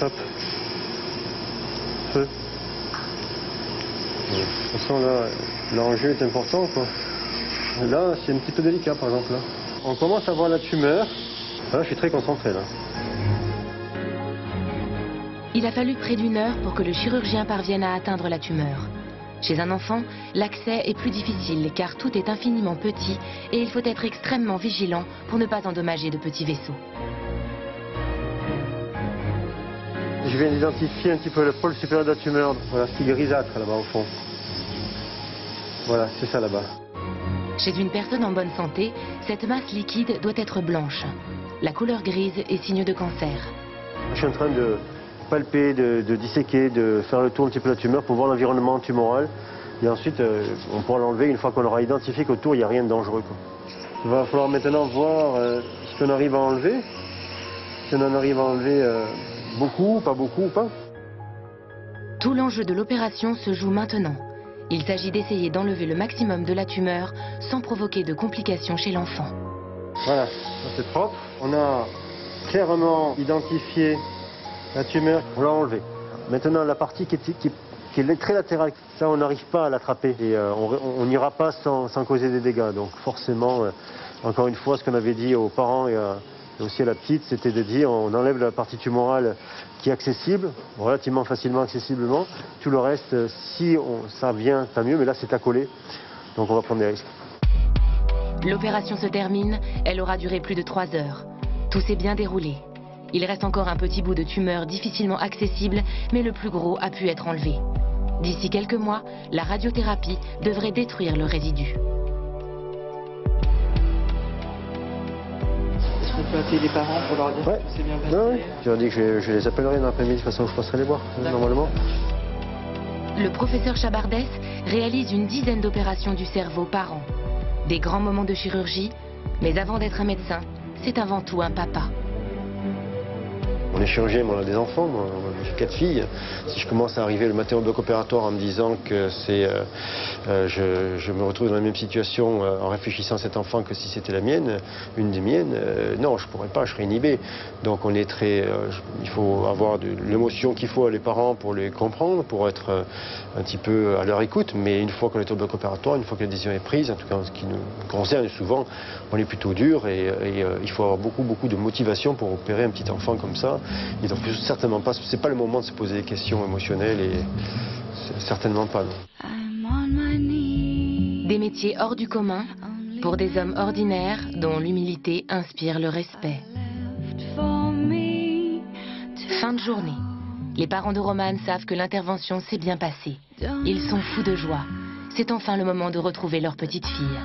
Speaker 23: Top. Feu. De toute façon là, l'enjeu est important, quoi. Là, c'est un petit peu délicat par exemple. Là. On commence à voir la tumeur. Là, je suis très concentré là.
Speaker 1: Il a fallu près d'1 heure pour que le chirurgien parvienne à atteindre la tumeur. Chez un enfant, l'accès est plus difficile car tout est infiniment petit et il faut être extrêmement vigilant pour ne pas endommager de petits vaisseaux.
Speaker 23: Je viens d'identifier un petit peu le pôle supérieur de la tumeur. Voilà, ce qui est grisâtre là-bas au fond. Voilà, c'est ça là-bas.
Speaker 1: Chez une personne en bonne santé, cette masse liquide doit être blanche. La couleur grise est signe de cancer.
Speaker 23: Je suis en train de palper, de disséquer, de faire le tour un petit peu de la tumeur pour voir l'environnement tumoral. Et ensuite, on pourra l'enlever une fois qu'on aura identifié qu'autour, il n'y a rien de dangereux, quoi. Il va falloir maintenant voir ce qu'on arrive à enlever. Si on en arrive à enlever beaucoup, pas beaucoup, pas.
Speaker 1: Tout l'enjeu de l'opération se joue maintenant. Il s'agit d'essayer d'enlever le maximum de la tumeur sans provoquer de complications chez l'enfant.
Speaker 23: Voilà, c'est propre. On a clairement identifié la tumeur, on l'a enlevée. Maintenant, la partie qui est très latérale, ça, on n'arrive pas à l'attraper. Et on n'ira pas sans causer des dégâts. Donc forcément, encore une fois, ce qu'on avait dit aux parents et aussi à la petite, c'était de dire on enlève la partie tumorale qui est accessible, relativement facilement accessiblement. Tout le reste, si ça vient, tant mieux, mais là c'est accolé. Donc on va prendre des risques.
Speaker 1: L'opération se termine, elle aura duré plus de 3 heures. Tout s'est bien déroulé. Il reste encore un petit bout de tumeur difficilement accessible, mais le plus gros a pu être enlevé. D'ici quelques mois, la radiothérapie devrait détruire le résidu.
Speaker 9: Est-ce qu'on peut appeler les parents pour leur dire que c'est bien passé?
Speaker 23: Ouais. Je leur dis que je les appellerai dans l'après-midi, de toute façon je passerai les voir, normalement.
Speaker 1: le professeur Chabardès réalise une dizaine d'opérations du cerveau par an. Des grands moments de chirurgie, mais avant d'être un médecin, c'est avant tout un papa.
Speaker 23: On est chirurgien, mais on a des enfants, moi, j'ai 4 filles. Si je commence à arriver le matin au bloc opératoire en me disant que je me retrouve dans la même situation en réfléchissant à cet enfant que si c'était la mienne, une des miennes, non, je ne pourrais pas, je serais inhibé. Donc on est il faut avoir de l'émotion qu'il faut à les parents pour les comprendre, pour être un petit peu à leur écoute, mais une fois qu'on est au bloc opératoire, une fois que la décision est prise, en tout cas en ce qui nous concerne souvent, on est plutôt dur et il faut avoir beaucoup de motivation pour opérer un petit enfant comme ça. Et donc certainement pas, c'est pas le moment de se poser des questions émotionnelles et certainement pas. Non.
Speaker 1: Des métiers hors du commun pour des hommes ordinaires dont l'humilité inspire le respect. Fin de journée. Les parents de Romane savent que l'intervention s'est bien passée. Ils sont fous de joie. C'est enfin le moment de retrouver leur petite fille.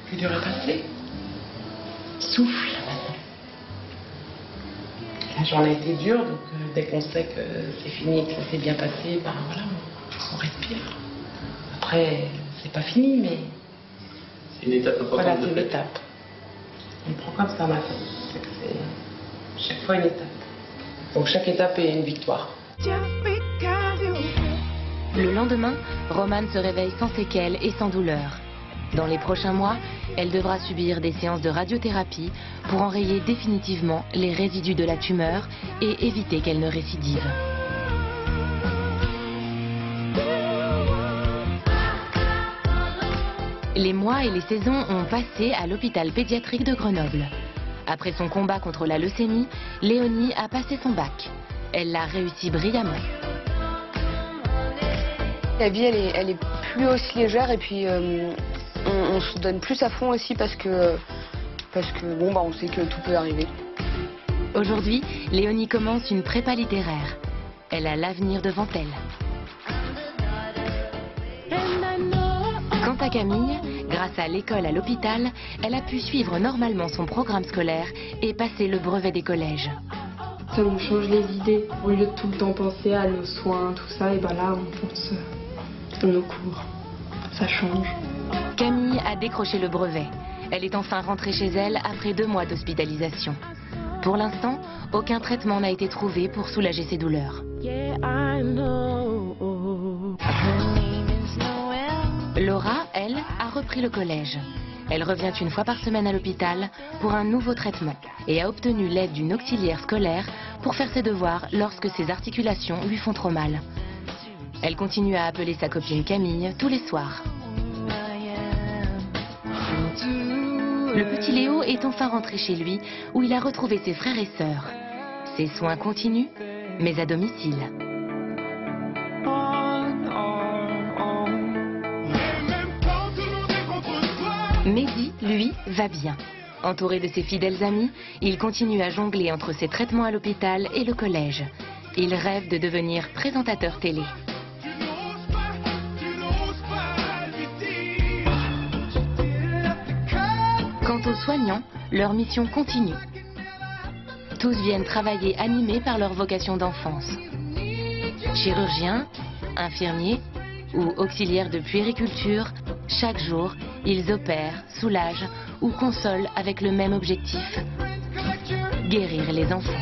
Speaker 8: Plus dur à passer. Souffle. La journée a été dure, donc dès qu'on sait que c'est fini et que ça s'est bien passé, ben voilà, on respire. Après, c'est pas fini, mais...
Speaker 16: C'est une étape importante.
Speaker 8: Voilà, c'est une étape. On prend comme ça, ma famille. C'est chaque fois une étape. Donc chaque étape est une victoire.
Speaker 1: Le lendemain, Romane se réveille sans séquelles et sans douleur. Dans les prochains mois, elle devra subir des séances de radiothérapie pour enrayer définitivement les résidus de la tumeur et éviter qu'elle ne récidive. Les mois et les saisons ont passé à l'hôpital pédiatrique de Grenoble. Après son combat contre la leucémie, Léonie a passé son bac. Elle l'a réussi brillamment.
Speaker 12: La vie, elle est plus aussi légère et puis on se donne plus à fond aussi parce que bon, on sait que tout peut arriver.
Speaker 1: Aujourd'hui, Léonie commence une prépa littéraire. Elle a l'avenir devant elle. Quant à Camille, grâce à l'école à l'hôpital, elle a pu suivre normalement son programme scolaire et passer le brevet des collèges.
Speaker 24: Ça nous change les idées. Au lieu de tout le temps penser à nos soins, tout ça, et ben là, on pense à nos cours. Ça change.
Speaker 1: Camille a décroché le brevet. Elle est enfin rentrée chez elle après 2 mois d'hospitalisation. Pour l'instant, aucun traitement n'a été trouvé pour soulager ses douleurs. Laura, elle, a repris le collège. Elle revient une fois par semaine à l'hôpital pour un nouveau traitement et a obtenu l'aide d'une auxiliaire scolaire pour faire ses devoirs lorsque ses articulations lui font trop mal. Elle continue à appeler sa copine Camille tous les soirs. Le petit Léo est enfin rentré chez lui où il a retrouvé ses frères et sœurs. Ses soins continuent, mais à domicile. Mehdi, lui, va bien. Entouré de ses fidèles amis, il continue à jongler entre ses traitements à l'hôpital et le collège. Il rêve de devenir présentateur télé. Quant aux soignants, leur mission continue. Tous viennent travailler animés par leur vocation d'enfance. Chirurgiens, infirmiers ou auxiliaires de puériculture, chaque jour, ils opèrent, soulagent ou consolent avec le même objectif: guérir les enfants.